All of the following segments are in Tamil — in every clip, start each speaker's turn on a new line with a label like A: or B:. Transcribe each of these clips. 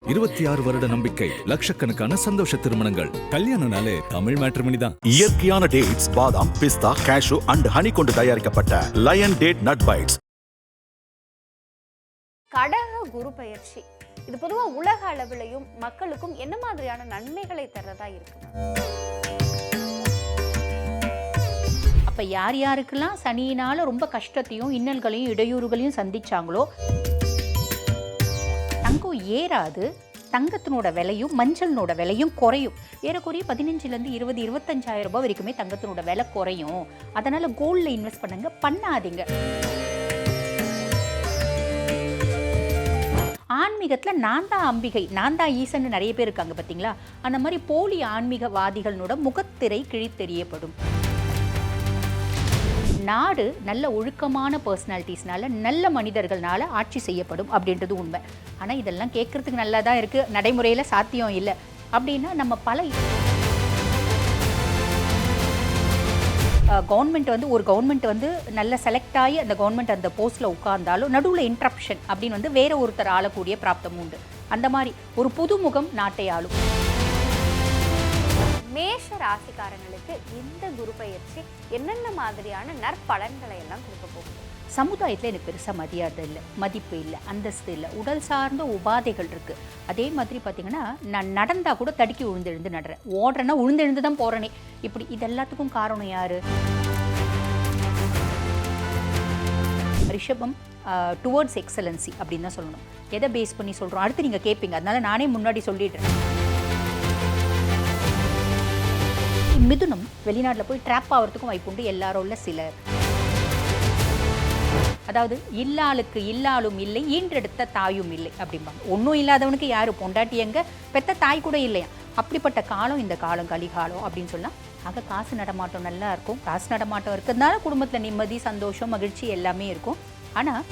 A: 26 வருட நம்பிக்கை, லட்சக்கணக்கான சந்தோஷ திருமணங்கள். கல்யாணம்னாலே தமிழ் மேட்ரிமோனி தான்.
B: இயற்கையான டேட்ஸ், பாதாம், பிஸ்தா, கேஷு அண்ட் ஹனி கொண்டு தயாரிக்கப்பட்ட லயன் டேட் நட் பைட்ஸ்.
C: கடக குரு பயிற்சி இது பொதுவா உலக அளவிலையும் மக்களுக்கும் என்ன மாதிரியான நன்மைகளை தர்றதா இருக்கு?
D: அப்ப யார் யாருக்கெல்லாம் சனியினால ரொம்ப கஷ்டத்தையும் இன்னல்களையும் இடையூறுகளையும் சந்திச்சாங்களோ, தங்கம் ஏறாது, தங்கத்தினோட விலையும் மஞ்சளினோட விலையும் குறையும். ஏறக்குறைய 15,000 20,000 25,000 ரூபாய் வரைக்குமே தங்கத்தினோட விலை குறையும். அதனால கோல்ட்ல இன்வெஸ்ட் பண்ணுங்க, பண்ணாதீங்க. ஆன்மீகத்தில் நான் தான் அம்பிகை, நான் தான் ஈசன்னு நிறைய பேர் இருக்காங்க பார்த்தீங்களா? அந்த மாதிரி போலி ஆன்மீகவாதிகளோட முகத்திரை கிழித்தெறியப்படும். நாடு நல்ல ஒழுக்கமான பர்சனாலிட்டிஸ்னால, நல்ல மனிதர்கள்னால ஆட்சி செய்யப்படும் அப்படின்றது உண்மை. ஆனால் இதெல்லாம் கேட்குறதுக்கு நல்லா தான் இருக்குது, நடைமுறையில் சாத்தியம் இல்லை. அப்படின்னா நம்ம பல கவர்மெண்ட் வந்து நல்ல செலக்ட் ஆகி அந்த கவர்மெண்ட் அந்த போஸ்ட்டில் உட்கார்ந்தாலும் நடுவில் இன்ட்ரப்ஷன் அப்படின்னு வேற ஒருத்தர் ஆளக்கூடிய பிராப்தம் உண்டு. அந்த மாதிரி ஒரு புதுமுகம் நாட்டை ஆளும்.
C: மேஷ ராசிக்காரங்களுக்கு இந்த குரு பயிற்சி என்னென்ன மாதிரியான நற்பலன்களை எல்லாம் கொடுக்க போகுது?
D: சமுதாயத்தில் எனக்கு பெருசாக மரியாதை இல்லை, மதிப்பு இல்லை, அந்தஸ்து இல்லை, உடல் சார்ந்த உபாதைகள் இருக்குது. அதே மாதிரி பார்த்திங்கன்னா, நான் நடந்தால் கூட தடுக்கி விழுந்தெழுந்து நடுறேன், ஓடுறேன்னா விழுந்தெழுந்து தான் போகிறேனே. இப்படி இது எல்லாத்துக்கும் காரணம் யார்? ரிஷபம் டுவர்ட்ஸ் எக்ஸலன்சி அப்படின்னு தான் சொல்லணும். எதை பேஸ் பண்ணி சொல்கிறோம் அடுத்து நீங்கள் கேட்பீங்க, அதனால நானே முன்னாடி சொல்லிடுறேன். மிதுனம் வெளிநாட்டில் போய் ட்ராப் ஆகிறதுக்கும் வாய்ப்புண்டு எல்லாரும் உள்ள சிலர். அதாவது இல்லாளுக்கு இல்லாலும் இல்லை, ஈன்றெடுத்த தாயும் இல்லை அப்படிம்பாங்க. ஒன்றும் இல்லாதவனுக்கு யார் பொண்டாட்டி எங்க, பெத்த தாய் கூட இல்லையா? அப்படிப்பட்ட காலம் இந்த காலம், கலிகாலம் அப்படின்னு சொல்லலாம். ஆக காசு நடமாட்டம் நல்லா இருக்கும். காசு நடமாட்டம் இருக்கிறதுனால குடும்பத்தில் நிம்மதி, சந்தோஷம், மகிழ்ச்சி எல்லாமே இருக்கும். ஆனால்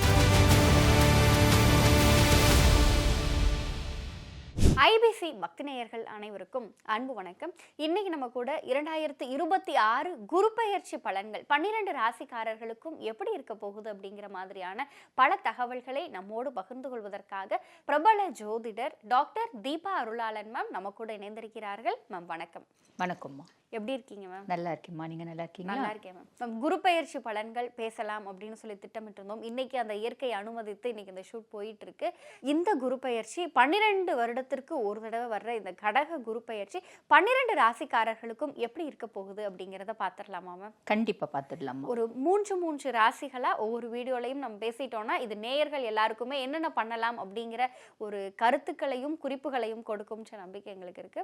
C: ஐபிசி பக்தி நேயர்கள் அனைவருக்கும் அன்பு வணக்கம். இன்னைக்கு நம்ம கூட 2026 குரு பெயர்ச்சி பலன்கள் 12 ராசிக்காரர்களுக்கும் எப்படி இருக்க போகுது அப்படிங்கிற மாதிரியான பல தகவல்களை நம்மோடு பகிர்ந்து கொள்வதற்காக பிரபல ஜோதிடர் டாக்டர் தீபா அருளாளன் மேம் நம்ம கூட இணைந்திருக்கிறார்கள். மேம் வணக்கம்.
D: வணக்கம்மா.
C: எப்படி இருக்கீங்க மேம்?
D: நல்லா இருக்கேம்மா, நீங்க நல்லா இருக்கீங்க?
C: நல்லா இருக்கேன் மேம். மேம் குரு பெயர்ச்சி பலன்கள் பேசலாம் அப்படின்னு சொல்லி திட்டமிட்டு இருந்தோம். இன்னைக்கு அந்த இயற்கை அனுமதித்து இன்னைக்கு இந்த ஷூட் போயிட்டு இருக்கு. இந்த குரு பெயர்ச்சி 12 வருடத்திற்கு ஒரு தடவை வர்ற இந்த கடக குரு பெயர்ச்சி 12 ராசிக்காரர்களுக்கும் எப்படி இருக்க போகுது அப்படிங்கிறத பார்த்துடலாமா மேம்?
D: கண்டிப்பா பார்த்துடலாமா.
C: ஒரு 3 ராசிகளா ஒவ்வொரு வீடியோலையும் நம்ம பேசிட்டோம்னா இது நேயர்கள் எல்லாருக்குமே என்னென்ன பண்ணலாம் அப்படிங்கிற ஒரு கருத்துக்களையும் குறிப்புகளையும் கொடுக்கும் நம்பிக்கை எங்களுக்கு இருக்கு.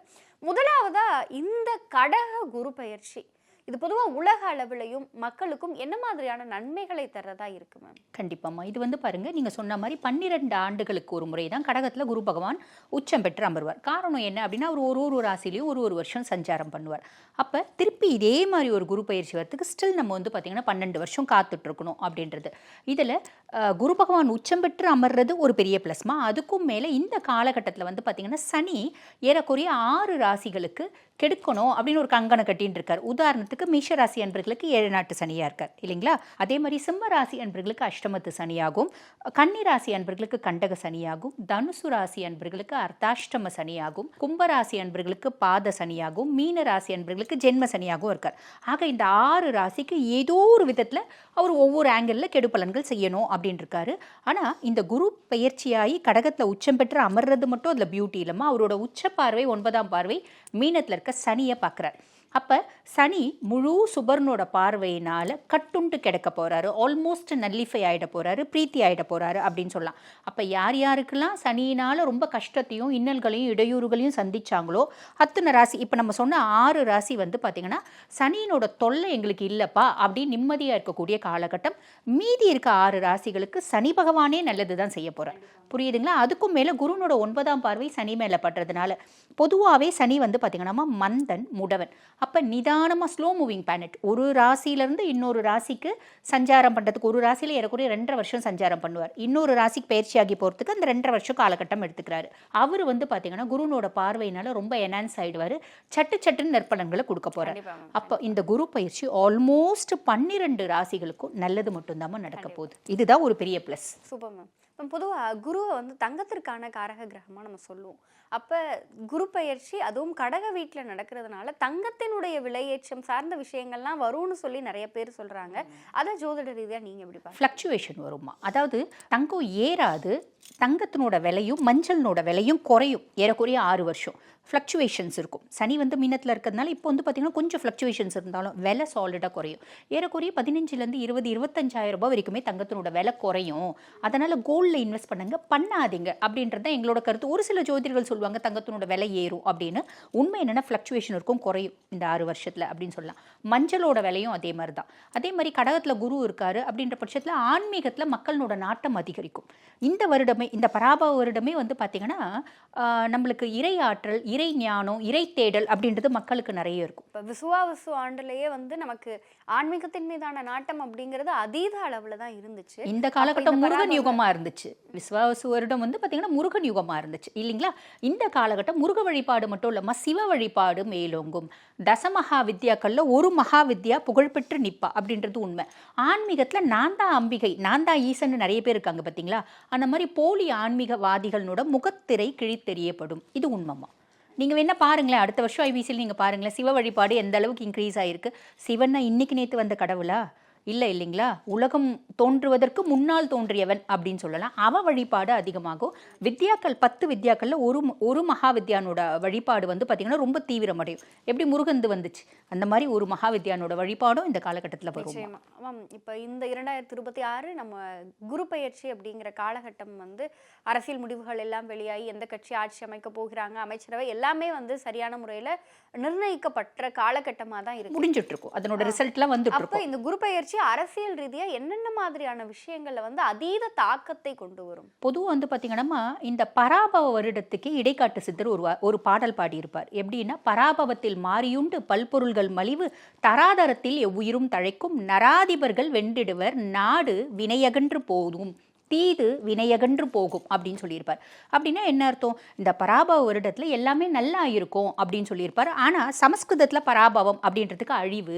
C: முதலாவதா இந்த கடக குரு பெயர்ச்சி இது பொதுவாக உலக அளவிலையும் மக்களுக்கும் என்ன மாதிரியான நன்மைகளை தர்றதா இருக்கு மேம்?
D: கண்டிப்பாம்மா. இது பாருங்க, நீங்க சொன்ன மாதிரி 12 ஆண்டுகளுக்கு ஒரு முறை தான் கடகத்துல குரு பகவான் உச்சம் பெற்று அமர்வார். காரணம் என்ன அப்படின்னா, அவர் ஒரு ராசிலையும் ஒரு வருஷம் சஞ்சாரம் பண்ணுவார். அப்ப திருப்பி இதே மாதிரி ஒரு குரு பயிற்சி வரத்துக்கு ஸ்டில் நம்ம பார்த்தீங்கன்னா 12 வருஷம் காத்துட்டு இருக்கணும் அப்படின்றது. இதுல குரு பகவான் உச்சம் பெற்று அமர்றது ஒரு பெரிய பிளஸ்மா. அதுக்கும் மேல இந்த காலகட்டத்தில் பார்த்தீங்கன்னா சனி ஏறக்குறைய 6 ராசிகளுக்கு கெடுக்கணும் அப்படின்னு ஒரு கங்கணம் கட்டின்னு இருக்கார். உதாரணத்துக்கு மேஷ ராசி அன்பர்களுக்கு 7 நாட்டு சனியா இருக்கார் இல்லைங்களா? அதே மாதிரி சிம்ம ராசி அன்பர்களுக்கு அஷ்டமத்து சனியாகும், கன்னி ராசி அன்பர்களுக்கு கண்டக சனியாகும், தனுசு ராசி அன்பர்களுக்கு அர்த்தாஷ்டம சனியாகும், கும்பராசி அன்பர்களுக்கு பாத சனியாகும், மீன ராசி அன்பர்களுக்கு ஜென்ம சனியாகவும் இருக்கார். ஆக இந்த 6 ராசிக்கு ஏதோ ஒரு விதத்தில் அவர் ஒவ்வொரு ஆங்கிளில் கெடு பலன்கள் செய்யணும் அப்படின்னு இருக்காரு. ஆனால் இந்த குரு பயிற்சியாகி கடகத்தில் உச்சம் பெற்று அமர்றது மட்டும் அதில் பியூட்டி இல்லைம்மா. அவரோட உச்ச பார்வை 9ஆம் பார்வை மீனத்தில் இருக்க சனியை பார்க்குறார். அப்போ சனி முழு சுபர்னோட பார்வையினால் கட்டுண்டு கிடக்க போகிறாரு, ஆல்மோஸ்ட் நல்லிஃபை ஆகிட போகிறாரு, பிரீத்தி ஆகிட போகிறாரு அப்படின்னு சொல்லலாம். அப்போ யார் யாருக்கெல்லாம் சனியினால் ரொம்ப கஷ்டத்தையும் இன்னல்களையும் இடையூறுகளையும் சந்திச்சாங்களோ அத்தனை ராசி, இப்போ நம்ம சொன்ன 6 ராசி பார்த்திங்கன்னா சனியினோட தொல்லை எங்களுக்கு இல்லைப்பா அப்படின்னு நிம்மதியாக இருக்கக்கூடிய காலகட்டம். மீதி இருக்க 6 ராசிகளுக்கு சனி பகவானே நல்லது தான் செய்ய போகிறார். புரியுதுங்களா? அதுக்கும் மேலே குருனோட 9ஆம் பார்வை சனி மேலே படுறதுனால பொதுவாகவே சனி பார்த்திங்கன்னா மந்தன் முடவன். அப்போ நிதானமாக ஸ்லோ மூவிங் பிளானட், ஒரு ராசியிலேருந்து இன்னொரு ராசிக்கு சஞ்சாரம் பண்ணுறதுக்கு, ஒரு ராசியில் ஏறக்குறைய 2.5 வருஷம் சஞ்சாரம் பண்ணுவார். இன்னொரு ராசிக்கு பயிற்சியாகி போகிறதுக்கு அந்த 2.5 வருஷம் காலகட்டம் எடுத்துக்கிறாரு. அவர் பார்த்தீங்கன்னா குருனோட பார்வையினால ரொம்ப என்ஹான்ஸ் ஆகிடுவார், சட்டுன்னு நற்பலன்களை கொடுக்க போகிறார். அப்போ இந்த குரு பயிற்சி ஆல்மோஸ்ட் 12 ராசிகளுக்கும் நல்லது மட்டும்தான் நடக்க போகுது. இதுதான் ஒரு பெரிய ப்ளஸ்.
C: Super ma'am. இப்போ பொதுவாக குருவை வந்து தங்கத்திற்கான காரக கிரகமாக நம்ம சொல்லுவோம். அப்போ குரு பெயர்ச்சி அதுவும் கடக வீட்டில் நடக்கிறதுனால தங்கத்தினுடைய விலையேற்றம் சார்ந்த விஷயங்கள்லாம் வரும்னு சொல்லி நிறைய பேர் சொல்கிறாங்க. அதை ஜோதிட ரீதியாக நீங்கள் எப்படி பார்க்க?
D: ஃப்ளக்சுவேஷன் வருமா, அதாவது தங்கம் ஏறாது, தங்கத்தினோட விலையும் மஞ்சளினோட விலையும் குறையும். ஏறக்குறைய 6 வருஷம் ஃப்ளக்சுவேஷன்ஸ் இருக்கும். சனி வந்து மீனத்தில் இருக்கிறதுனால இப்போ வந்து பார்த்திங்கன்னா கொஞ்சம் ஃப்ளக்சுவேஷன்ஸ் இருந்தாலும் விலை சாலிடாக குறையும். ஏறக்குறைய 15,000 25,000 ரூபாய் வரைக்குமே தங்கத்தினோட விலை குறையும். அதனால் கோல்டில் இன்வெஸ்ட் பண்ணுங்க, பண்ணாதீங்க அப்படின்றது தான் எங்களோட கருத்து. ஒரு சில ஜோதிடர்கள் சொல்லுவாங்க தங்கத்தினோட விலை ஏறும் அப்படின்னு. உண்மை என்னென்னா ஃப்ளக்சுவேஷன் இருக்கும், குறையும் இந்த 6 வருஷத்தில் அப்படின்னு சொல்லலாம். மஞ்சளோட விலையும் அதே மாதிரி தான். அதே மாதிரி கடகத்தில் குரு இருக்காரு அப்படின்ற பட்சத்தில் ஆன்மீகத்தில் மக்களோட நாட்டம் அதிகரிக்கும். இந்த வருடமே, இந்த பராபவ வருடமே வந்து பார்த்திங்கன்னா நம்மளுக்கு இறை ஆற்றல், இறை ஞானம், இறை தேடல் அப்படின்றது மக்களுக்கு நிறைய இருக்கும்.
C: இப்போ விசுவாவசு ஆண்டுலேயே வந்து நமக்கு ஆன்மீகத்தின் மீதான நாட்டம் அப்படிங்கிறது அதீத அளவில் தான் இருந்துச்சு.
D: இந்த காலகட்டம் முருகன் யுகமாக இருந்துச்சு. விசுவாவசு வருடம் வந்து பார்த்தீங்கன்னா முருகன் யுகமாக இருந்துச்சு இல்லைங்களா? இந்த காலகட்டம் முருக வழிபாடு மட்டும் இல்லாமல் சிவ வழிபாடு மேலோங்கும். தசமகா வித்யாக்களில் ஒரு மகா வித்யா புகழ்பெற்று நிற்பா அப்படின்றது உண்மை. ஆன்மீகத்தில் நான் தான் அம்பிகை, நான் தான் ஈசன் நிறைய பேர் இருக்காங்க பார்த்தீங்களா? அந்த மாதிரி போலி ஆன்மீகவாதிகளோட முகத்திரை கிழித்தெறியப்படும். இது உண்மைமா? நீங்கள் வேணா பாருங்களேன், அடுத்த வருஷம் ஐபிசியில் நீங்கள் பாருங்களேன், சிவ வழிபாடு எந்த அளவுக்கு இன்க்ரீஸ் ஆகிருக்கு. சிவன்னா இன்னைக்கு நேற்று வந்த கடவுளா? இல்லை இல்லைங்களா? உலகம் தோன்றுவதற்கு முன்னால் தோன்றியவன் அப்படின்னு சொல்லலாம். அவ வழிபாடு அதிகமாகும். வித்யாக்கள் 10 வித்யாக்களில் ஒரு மகா வித்யானோட வழிபாடு வந்து பார்த்திங்கன்னா ரொம்ப தீவிரமடையும். எப்படி முருகந்து வந்துச்சு அந்த மாதிரி ஒரு மகா வித்யானோட வழிபாடும் இந்த காலகட்டத்தில் வரும்.
C: இப்போ இந்த 2026 நம்ம குரு பெயர்ச்சி அப்படிங்கிற காலகட்டம் வந்து அரசியல் முடிவுகள் எல்லாம் வெளியாகி எந்த கட்சி ஆட்சி அமைக்க போகிறாங்க, அமைச்சரவை எல்லாமே வந்து சரியான முறையில் நிர்ணயிக்கப்பட்ட காலகட்டமாக தான் இருக்கு,
D: முடிஞ்சிட்டு இருக்கும். அதனோட ரிசல்ட்லாம் வந்து
C: அப்போ இந்த குரு பெயர்ச்சி அரசியல் ரீதியா என்னென்ன மாதிரியான விஷயங்கள்ல வந்து அதீத தாக்கத்தை கொண்டு வரும்?
D: பொதுவாக வந்து பார்த்தீங்கன்னா இந்த பராபவ வருடத்துக்கு இடைக்காட்டு சித்தர் ஒரு பாடல் பாடியிருப்பார். எப்படின்னா, பராபவத்தில் மாறியுண்டு பல்பொருள்கள் மலிவு தராதரத்தில் எவ்வுயிரும் தழைக்கும் நராதிபர்கள் வென்றிடுவர் நாடு வினையகன்று போதும் தீது வினையகன்று போகும் அப்படின்னு சொல்லியிருப்பார். அப்படின்னா என்ன அர்த்தம்? இந்த பராபவ வருடத்தில் எல்லாமே நல்லா இருக்கும் அப்படின்னு சொல்லியிருப்பார். ஆனால் சமஸ்கிருதத்தில் பராபவம் அப்படின்றதுக்கு அழிவு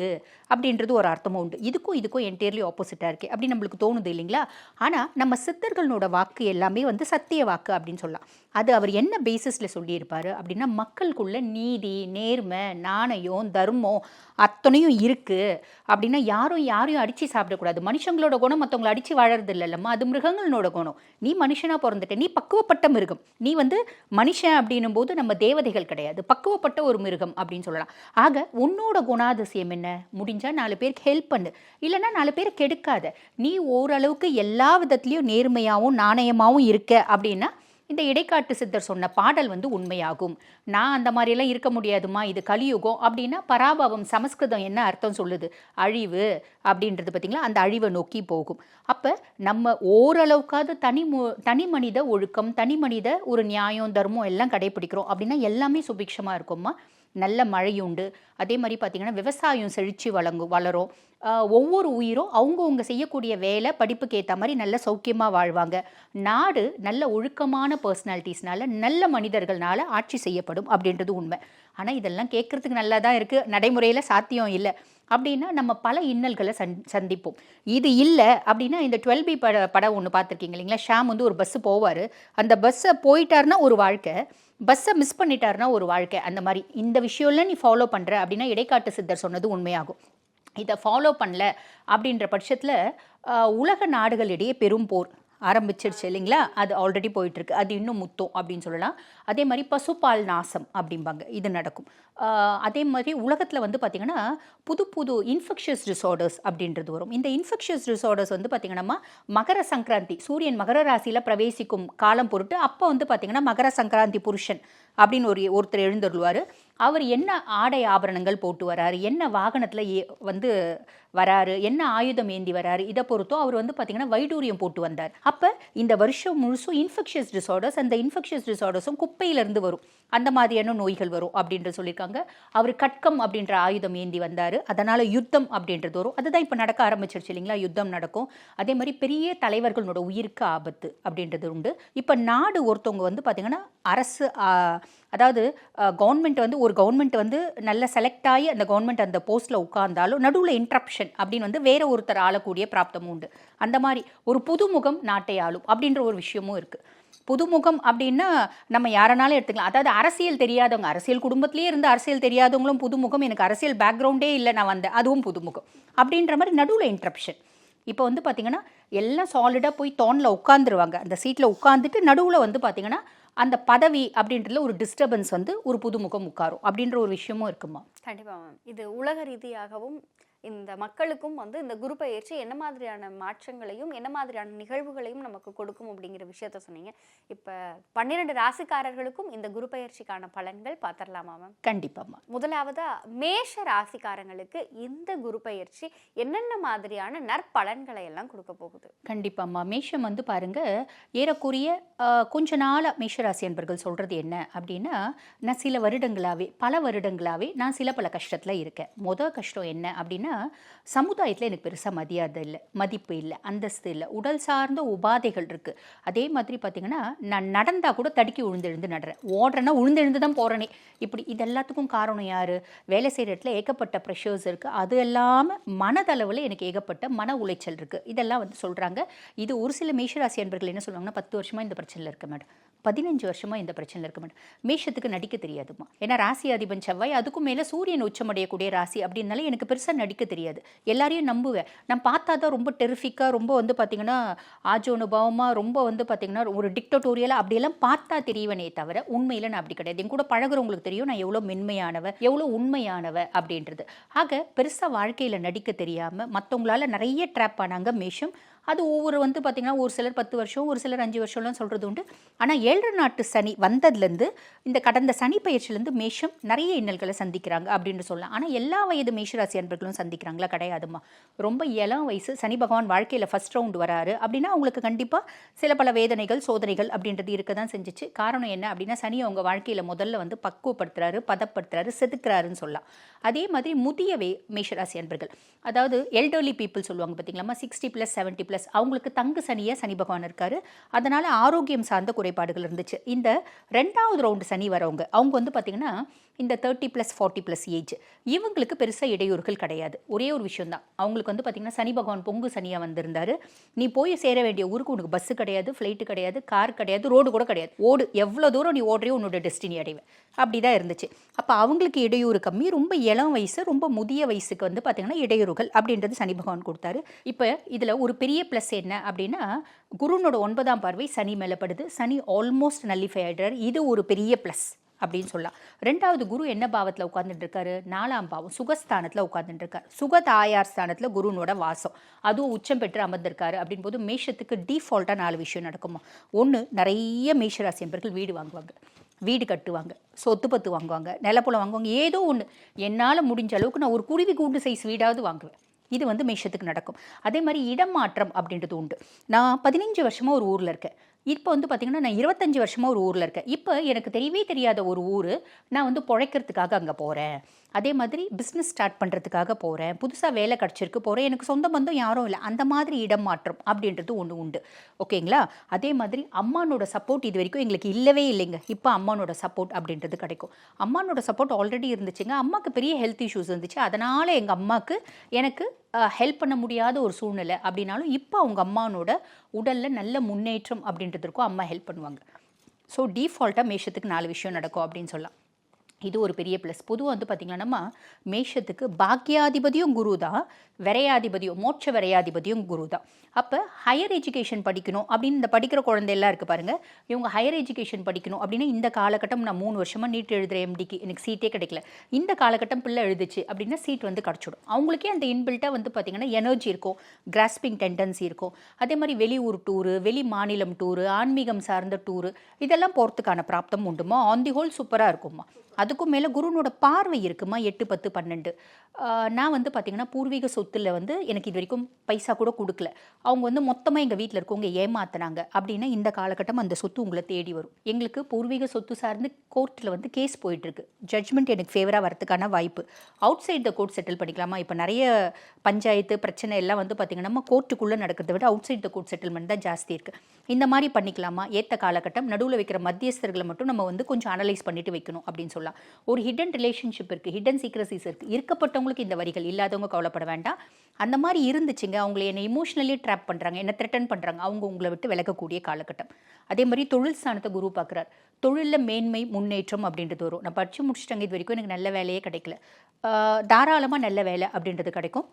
D: அப்படின்றது ஒரு அர்த்தமும் உண்டு. இதுக்கும் என்டையர்லி ஆப்போசிட்டாக இருக்குது அப்படி நம்மளுக்கு தோணுது இல்லைங்களா? ஆனால் நம்ம சித்தர்களோட வாக்கு எல்லாமே வந்து சத்திய வாக்கு அப்படின்னு சொல்லலாம். அது அவர் என்ன பேசிஸில் சொல்லியிருப்பார் அப்படின்னா, மக்களுக்குள்ள நீதி, நேர்மை, நாணயம், தர்மம் அத்தனையும் இருக்குது அப்படின்னா யாரையும் அடித்து சாப்பிடக்கூடாது. மனுஷங்களோட குணம் மற்றவங்களை அடித்து வாழறது இல்லைல்லம்மா, அது மிருகங்களோட குணம். நீ மனுஷனாக பிறந்துட்ட, நீ பக்குவப்பட்ட மிருகம். நீ வந்து மனுஷன் அப்படின்னும் போது நம்ம தேவதைகள் கிடையாது, பக்குவப்பட்ட ஒரு மிருகம் அப்படின்னு சொல்லலாம். ஆக உன்னோட குணாதிசயம் என்ன? முடிஞ்சா 4 பேருக்கு ஹெல்ப் பண்ணு, இல்லைன்னா 4 பேரை கெடுக்காத. நீ ஓரளவுக்கு எல்லா விதத்துலேயும் நேர்மையாகவும் நாணயமாகவும் இருக்க அப்படின்னா இந்த இடைக்காட்டு சித்தர் சொன்ன பாடல் வந்து உண்மையாகும். நான் அந்த மாதிரியெல்லாம் இருக்க முடியாதுமா, இது கலியுகம் அப்படின்னா பராபவம் சமஸ்கிருதம் என்ன அர்த்தம் சொல்லுது? அழிவு அப்படின்றது பார்த்தீங்களா? அந்த அழிவை நோக்கி போகும். அப்போ நம்ம ஓரளவுக்காவது தனி மனித ஒழுக்கம், தனி மனித ஒரு நியாயம், தர்மம் எல்லாம் கடைபிடிக்கிறோம் அப்படின்னா எல்லாமே சுபிக்ஷமாக இருக்கும்மா. நல்ல மழையுண்டு. அதே மாதிரி பார்த்திங்கன்னா விவசாயம் செழித்து வளரும். ஒவ்வொரு உயிரும் அவங்கவுங்க செய்யக்கூடிய வேலை படிப்புக்கு ஏற்ற மாதிரி நல்ல சௌக்கியமாக வாழ்வாங்க. நாடு நல்ல ஒழுக்கமான பர்சனாலிட்டிஸ்னால, நல்ல மனிதர்கள்னால ஆட்சி செய்யப்படும் அப்படின்றது உண்மை. ஆனால் இதெல்லாம் கேட்குறதுக்கு நல்லா தான் இருக்குது, நடைமுறையில் சாத்தியம் இல்லை அப்படின்னா நம்ம பல இன்னல்களை சந்திப்போம். இது இல்லை அப்படின்னா இந்த 12B படம் ஒன்று பார்த்துருக்கீங்க இல்லைங்களா? ஷாம் வந்து ஒரு பஸ்ஸு போவார், அந்த பஸ்ஸை போயிட்டாருன்னா ஒரு வாழ்க்கை, பஸ்ஸை மிஸ் பண்ணிட்டாருன்னா ஒரு வாழ்க்கை. அந்த மாதிரி இந்த விஷயம்லாம் நீ ஃபாலோ பண்ணுற அப்படின்னா இடைக்காட்டு சித்தர் சொன்னது உண்மையாகும். இதை ஃபாலோ பண்ணல அப்படின்ற பட்சத்தில் உலக நாடுகளிடையே பெரும் போர் ஆரம்பிச்சிருச்சு இல்லைங்களா? அது ஆல்ரெடி போயிட்டுருக்கு, அது இன்னும் முத்தம் அப்படின்னு சொல்லலாம். அதே மாதிரி பசுப்பால் நாசம் அப்படிம்பாங்க, இது நடக்கும். அதே மாதிரி உலகத்தில் வந்து பார்த்திங்கன்னா புது இன்ஃபெக்ஷியஸ் டிஸார்டர்ஸ் அப்படின்றது வரும். இந்த இன்ஃபெக்ஷியஸ் டிஸார்டர்ஸ் வந்து பார்த்திங்கன்னா மகர சங்கராந்தி, சூரியன் மகர ராசியில் பிரவேசிக்கும் காலம் பொருட்டு அப்போ வந்து பார்த்திங்கன்னா மகர சங்கராந்தி புருஷன் அப்படின்னு ஒருத்தர் எழுந்தருள்வார். அவர் என்ன ஆடை ஆபரணங்கள் போட்டு வராரு, என்ன வாகனத்தில் வந்து வராரு, என்ன ஆயுதம் ஏந்தி வராரு, இதை பொறுத்தோ அவர் வந்து பார்த்திங்கன்னா வைடூரியம் போட்டு வந்தார். அப்போ இந்த வருஷம் முழுசும் இன்ஃபெக்ஷியஸ் டிஸார்டர்ஸ், அந்த இன்ஃபெக்ஷியஸ் டிஸார்டர்ஸும் குப்பையிலேருந்து வரும், அந்த மாதிரியான நோய்கள் வரும் அப்படின்ட்டு சொல்லியிருக்காங்க. அவர் கட்கம் அப்படின்ற ஆயுதம் ஏந்தி வந்தார், அதனால் யுத்தம் அப்படின்றது வரும். அதுதான் இப்போ நடக்க ஆரம்பிச்சிருச்சு இல்லைங்களா? யுத்தம் நடக்கும். அதே மாதிரி பெரிய தலைவர்களோட உயிருக்கு ஆபத்து அப்படின்றது உண்டு. இப்போ நாடு ஒருத்தவங்க வந்து பார்த்திங்கன்னா அரசு அதாவது கவர்மெண்ட் வந்து ஒரு கவர்மெண்ட் வந்து நல்ல செலக்ட் ஆகி அந்த கவர்மெண்ட் அந்த போஸ்ட்டில் உட்கார்ந்தாலும் நடுவில் இன்ட்ரப்ஷன் அப்படின்னு வந்து வேற ஒருத்தர் ஆளக்கூடிய பிராப்தமும் உண்டு. அந்த மாதிரி ஒரு புதுமுகம் நாட்டை ஆளும் அப்படின்ற ஒரு விஷயமும் இருக்குது. புதுமுகம் அப்படின்னா நம்ம யாரனாலும் எடுத்துக்கலாம். அதாவது அரசியல் தெரியாதவங்க, அரசியல் குடும்பத்திலேயே இருந்து அரசியல் தெரியாதவங்களும் புதுமுகம், எனக்கு அரசியல் பேக்ரவுண்டே இல்லை நான் வந்தேன் அதுவும் புதுமுகம் அப்படின்ற மாதிரி நடுவில் இன்ட்ரப்ஷன். இப்போ வந்து பார்த்திங்கன்னா எல்லாம் சாலிடாக போய் தோனில் உட்காந்துருவாங்க, அந்த சீட்டில் உட்காந்துட்டு நடுவில் வந்து பார்த்திங்கன்னா அந்த பதவி அப்படின்றதுல ஒரு டிஸ்டர்பன்ஸ் வந்து ஒரு புதுமுகம் உட்காரும் அப்படின்ற ஒரு விஷயமும் இருக்குமா?
C: கண்டிப்பாக மேம். இது உலக ரீதியாகவும் இந்த மக்களுக்கும் வந்து இந்த குரு பயிற்சி என்ன மாதிரியான மாற்றங்களையும் என்ன மாதிரியான நிகழ்வுகளையும் நமக்கு கொடுக்கும் அப்படிங்கிற விஷயத்த சொன்னீங்க. இப்போ 12 ராசிக்காரர்களுக்கும் இந்த குரு பயிற்சிக்கான பலன்கள் பார்த்துடலாமா மேம்?
D: கண்டிப்பாம்மா.
C: முதலாவதா மேஷ ராசிக்காரங்களுக்கு இந்த குரு பயிற்சி என்னென்ன மாதிரியான நற்பலன்களை எல்லாம் கொடுக்க போகுது?
D: கண்டிப்பாம்மா. மேஷம் வந்து பாருங்க, ஏறக்குறைய கொஞ்ச நாளாக மேஷராசி அன்பர்கள் சொல்கிறது என்ன அப்படின்னா, நான் சில வருடங்களாகவே பல வருடங்களாகவே நான் சில பல கஷ்டத்தில் இருக்கேன். மொதல் கஷ்டம் என்ன அப்படின்னா, சமுதாயத்தில் எனக்கு பெருசாக மரியாதை இல்லை, மதிப்பு இல்லை, அந்தஸ்து இல்லை, உடல் சார்ந்த உபாதைகள் இருக்குது. அதே மாதிரி பார்த்திங்கன்னா நான் நடந்தால் கூட தடுக்கி உழுந்தெழுந்து நடுறேன், ஓடுறேன்னா உழுந்தெழுந்து தான் போகிறேனே. இப்படி இது எல்லாத்துக்கும் காரணம் யார்? வேலை செய்கிற இடத்துல ஏகப்பட்ட ப்ரெஷர்ஸ் இருக்குது, அது இல்லாமல் மனதளவில் எனக்கு ஏகப்பட்ட மன உளைச்சல் இருக்குது. இதெல்லாம் வந்து சொல்கிறாங்க. இது ஒரு சில மேஷராசி அன்பர்கள் என்ன சொல்லுவாங்கன்னா, 10 வருஷமாக இந்த பிரச்சனையில் இருக்க மேடம், 15 வருஷமாக இந்த பிரச்சனையில் இருக்க மேடம். மேஷத்துக்கு நடிக்க தெரியாதுமா. ஏன்னா ராசி அதிபன் செவ்வாய், அதுக்கும் மேலே சூரியன் உச்சமடையக்கூடிய ராசி அப்படின்னால எனக்கு பெருசாக நடிக்க தெரியாது. எல்லாரையும் நம்புவேன். நான் பார்த்தா தான் ரொம்ப டெரிஃபிக்காக, ரொம்ப வந்து பார்த்திங்கன்னா ஆஜோனுபவமாக, ரொம்ப வந்து பார்த்திங்கன்னா ஒரு டிக்டட்டோரியலாக அப்படியெல்லாம் பார்த்தா தெரியவனே தவிர உண்மையில் நான் அப்படி கிடையாது. என் கூட பழகுறவங்களுக்கு தெரியும் நான் எவ்வளோ மென்மையானவ, எவ்வளோ உண்மையானவ அப்படின்றது. ஆக பெருசாக வாழ்க்கையில் நடிக்க தெரியாமல் மற்றவங்களால நிறைய ட்ராப் ஆனாங்க மேஷம். அது ஒவ்வொரு வந்து பார்த்திங்கன்னா ஒரு சிலர் 10 வருஷம், ஒரு சிலர் 5 வருஷம்லாம் சொல்கிறது உண்டு. ஆனால் 7 நாட்டு சனி வந்ததுலேருந்து, இந்த கடந்த சனி பயிற்சியிலேருந்து மேஷம் நிறைய இன்னல்களை சந்திக்கிறாங்க அப்படின்னு சொல்லலாம். ஆனால் எல்லா வயது மேஷராசி அன்பர்களும் சந்திக்கிறாங்களா? கிடையாதுமா. ரொம்ப இளம் வயசு சனி பகவான் வாழ்க்கையில் ஃபர்ஸ்ட் ரவுண்டு வராரு அப்படின்னா அவங்களுக்கு கண்டிப்பாக சில பல வேதனைகள் சோதனைகள் அப்படின்றது இருக்க தான் செஞ்சிச்சு. காரணம் என்ன அப்படின்னா, சனி அவங்க வாழ்க்கையில் முதல்ல வந்து பக்குவப்படுத்துறாரு, பதப்படுத்துறாரு, செதுக்குறாருன்னு சொல்லலாம். அதே மாதிரி முதியவே மேஷராசி அன்பர்கள், அதாவது எல்டர்லி பீப்புள் சொல்லுவாங்க பார்த்தீங்களா, 60+, 70+, அவங்களுக்கு தங்கு சனியாக சனி பகவான் இருக்காரு. அதனால் ஆரோக்கியம் சார்ந்த குறைபாடுகள் இருந்துச்சு. இந்த 2வது ரவுண்டு சனி வரவங்க, அவங்க வந்து பார்த்திங்கன்னா இந்த 30+, 40+ ஏஜ், இவங்களுக்கு பெருசாக இடையூறுகள் கிடையாது. ஒரே ஒரு விஷயம் தான், அவங்களுக்கு வந்து பார்த்திங்கன்னா சனி பகவான் பொங்கு சனியாக வந்திருந்தார். நீ போய் சேர வேண்டிய ஊருக்கு உனக்கு பஸ்ஸு கிடையாது, ஃப்ளைட்டு கிடையாது, கார் கிடையாது, ரோடு கூட கிடையாது. ஓடு, எவ்வளோ தூரம் நீ ஓடுறியோ உன்னோட டெஸ்டினி அடைவேன், அப்படி தான் இருந்துச்சு. அப்போ அவங்களுக்கு இடையூறு கம்மி. ரொம்ப இளம் வயசு, ரொம்ப முதிய வயசுக்கு வந்து பார்த்திங்கன்னா இடையூறுகள் அப்படின்றது சனி பகவான் கொடுத்தாரு. இப்போ இதில் ஒரு பெரிய ப்ளஸ் என்ன அப்படின்னா, குருனோட 9ஆம் பார்வை சனி மேலே படுது. சனி ஆல்மோஸ்ட் நல்லிஃபை ஆகிடுறாரு. இது ஒரு பெரிய ப்ளஸ் அப்படின்னு சொல்லலாம். 2வது குரு என்ன பாவத்தில் உட்கார்ந்துட்டு இருக்காரு? 4ஆம் பாவம் சுகஸ்தானத்தில் உட்கார்ந்துட்டு இருக்காரு. சுக தாயார் ஸ்தானத்தில் குருனோட வாசம், அதுவும் உச்சம் பெற்று அமர்ந்திருக்காரு. அப்படின் போது மேஷத்துக்கு டிஃபால்ட்டாக 4 விஷயம் நடக்குமா. ஒன்று, நிறைய மேஷராசி என்பர்கள் வீடு வாங்குவாங்க, வீடு கட்டுவாங்க, சொத்து பத்து வாங்குவாங்க, நிலப்புலம் வாங்குவாங்க. ஏதோ ஒன்று, என்னால் முடிஞ்ச அளவுக்கு நான் ஒரு குருவி கூண்டு சைஸ் வீடாவது வாங்குவேன். இது வந்து மேஷத்துக்கு நடக்கும். அதே மாதிரி இடம் மாற்றம் அப்படின்றது உண்டு. நான் 15 வருஷமாக ஒரு ஊரில் இருக்கேன். இப்போ வந்து பார்த்திங்கன்னா நான் 25 வருஷமாக ஒரு ஊரில் இருக்கேன். இப்போ எனக்கு தெரியவே தெரியாத ஒரு ஊர், நான் வந்து பிழைக்கிறதுக்காக அங்கே போகிறேன். அதே மாதிரி பிஸ்னஸ் ஸ்டார்ட் பண்ணுறதுக்காக போகிறேன், புதுசாக வேலை கிடச்சிருக்கு போகிறேன், எனக்கு சொந்த பந்தம் யாரும் இல்லை. அந்த மாதிரி இடம் மாற்றம் அப்படின்றது ஒன்று உண்டு. ஓகேங்களா? அதே மாதிரி அம்மானோட சப்போர்ட் இது வரைக்கும் எங்களுக்கு இல்லவே இல்லைங்க. இப்போ அம்மானோட சப்போர்ட் அப்படின்றது கிடைக்கும். அம்மானோட சப்போர்ட் ஆல்ரெடி இருந்துச்சுங்க. அம்மாவுக்கு பெரிய ஹெல்த் இஷ்யூஸ் இருந்துச்சு. அதனால் எங்கள் அம்மாவுக்கு எனக்கு ஹெல்ப் பண்ண முடியாத ஒரு சூழ்நிலை அப்படின்னாலும் இப்போ அவங்க அம்மானோட உடலில் நல்ல முன்னேற்றம் அப்படின்றது இருக்கும். அம்மா ஹெல்ப் பண்ணுவாங்க. ஸோ டிஃபால்ட்டாக மேஷத்துக்கு 4 விஷயம் நடக்கும் அப்படின்னு சொல்லலாம். இது ஒரு பெரிய ப்ளஸ். பொதுவாக வந்து பார்த்திங்கன்னா நம்ம மேஷத்துக்கு பாக்கியாதிபதியும் குரு தான், விரையாதிபதியும் மோட்ச விரையாதிபதியும் குரு தான். அப்போ ஹையர் எஜுகேஷன் படிக்கணும் அப்படின்னு இந்த படிக்கிற குழந்தையெல்லாம் இருக்குது பாருங்கள், இவங்க ஹையர் எஜுகேஷன் படிக்கணும் அப்படின்னு இந்த காலகட்டம், நான் 3 வருஷமாக நீட் எழுதுகிறேன், எம்டிக்கு எனக்கு சீட்டே கிடைக்கல, இந்த காலகட்டம் பிள்ளை எழுதுச்சு அப்படின்னா சீட் வந்து கிடச்சிடும். அவங்களுக்கே அந்த இன்பில்ட்டாக வந்து பார்த்திங்கன்னா எனர்ஜி இருக்கும், கிராஸ்பிங் டெண்டன்சி இருக்கும். அதே மாதிரி வெளியூர் டூரு, வெளி மாநிலம் டூரு, ஆன்மீகம் சார்ந்த டூரு, இதெல்லாம் போகிறதுக்கான பிராப்தம் உண்டுமா. ஆன் தி ஹோல் சூப்பராக இருக்கும்மா. அதுக்கும் மேலே குருனோட பார்வை இருக்குமா 8, 10, 12. நான் வந்து பார்த்திங்கன்னா பூர்வீக சொத்துல வந்து எனக்கு இது வரைக்கும் பைசா கூட கொடுக்கல. அவங்க வந்து மொத்தமாக எங்கள் வீட்டில் இருக்கவங்க ஏமாத்தினாங்க அப்படின்னா இந்த காலகட்டம் அந்த சொத்து உங்களை தேடி வரும். எங்களுக்கு பூர்வீக சொத்து சார்ந்து கோர்ட்டில் வந்து கேஸ் போயிட்டுருக்கு. ஜட்ஜ்மெண்ட் எனக்கு ஃபேவராக வரதுக்கான வாய்ப்பு. Outside the court settle பண்ணிக்கலாமா? இப்போ நிறைய பஞ்சாயத்து பிரச்சனை எல்லாம் வந்து பார்த்திங்கன்னா நம்ம கோர்ட்டுக்குள்ளே நடக்கிறத விட outside the court settlement தான் ஜாஸ்தி இருக்குது. இந்த மாதிரி பண்ணிக்கலாமா? ஏற்ற காலகட்டம். நடுவில் வைக்கிற மத்தியஸ்தர்களை மட்டும் நம்ம வந்து கொஞ்சம் அனலைஸ் பண்ணிட்டு வைக்கணும் அப்படின்னு சொல்லலாம். ஒரு ஹிடன் ரிலேஷன்ஷிப் இருக்குது, ஹிடன் சீக்ரஸிஸ் இருக்குது. இருக்கப்பட்டவங்களுக்கு இந்த வரிகள், இல்லாதவங்க கவலைப்பட வேண்டாம். அந்த மாதிரி இருந்துச்சுங்க, அவங்களை என்னை இமோஷனலி ட்ராப் பண்ணுறாங்க, என்ன த்ரெட்டன் பண்ணுறாங்க, அவங்க உங்களை விட்டு விலகக்கூடிய காலகட்டம். அதே மாதிரி தொழில் ஸ்தானத்தை குரு பார்க்குறார். தொழிலில் மேன்மை முன்னேற்றம் அப்படின்றது வரும். நான் படித்து முடிச்சிட்டாங்க, இது வரைக்கும் எனக்கு நல்ல வேலையே கிடைக்கல, தாராளமாக நல்ல வேலை அப்படின்றது கிடைக்கும்.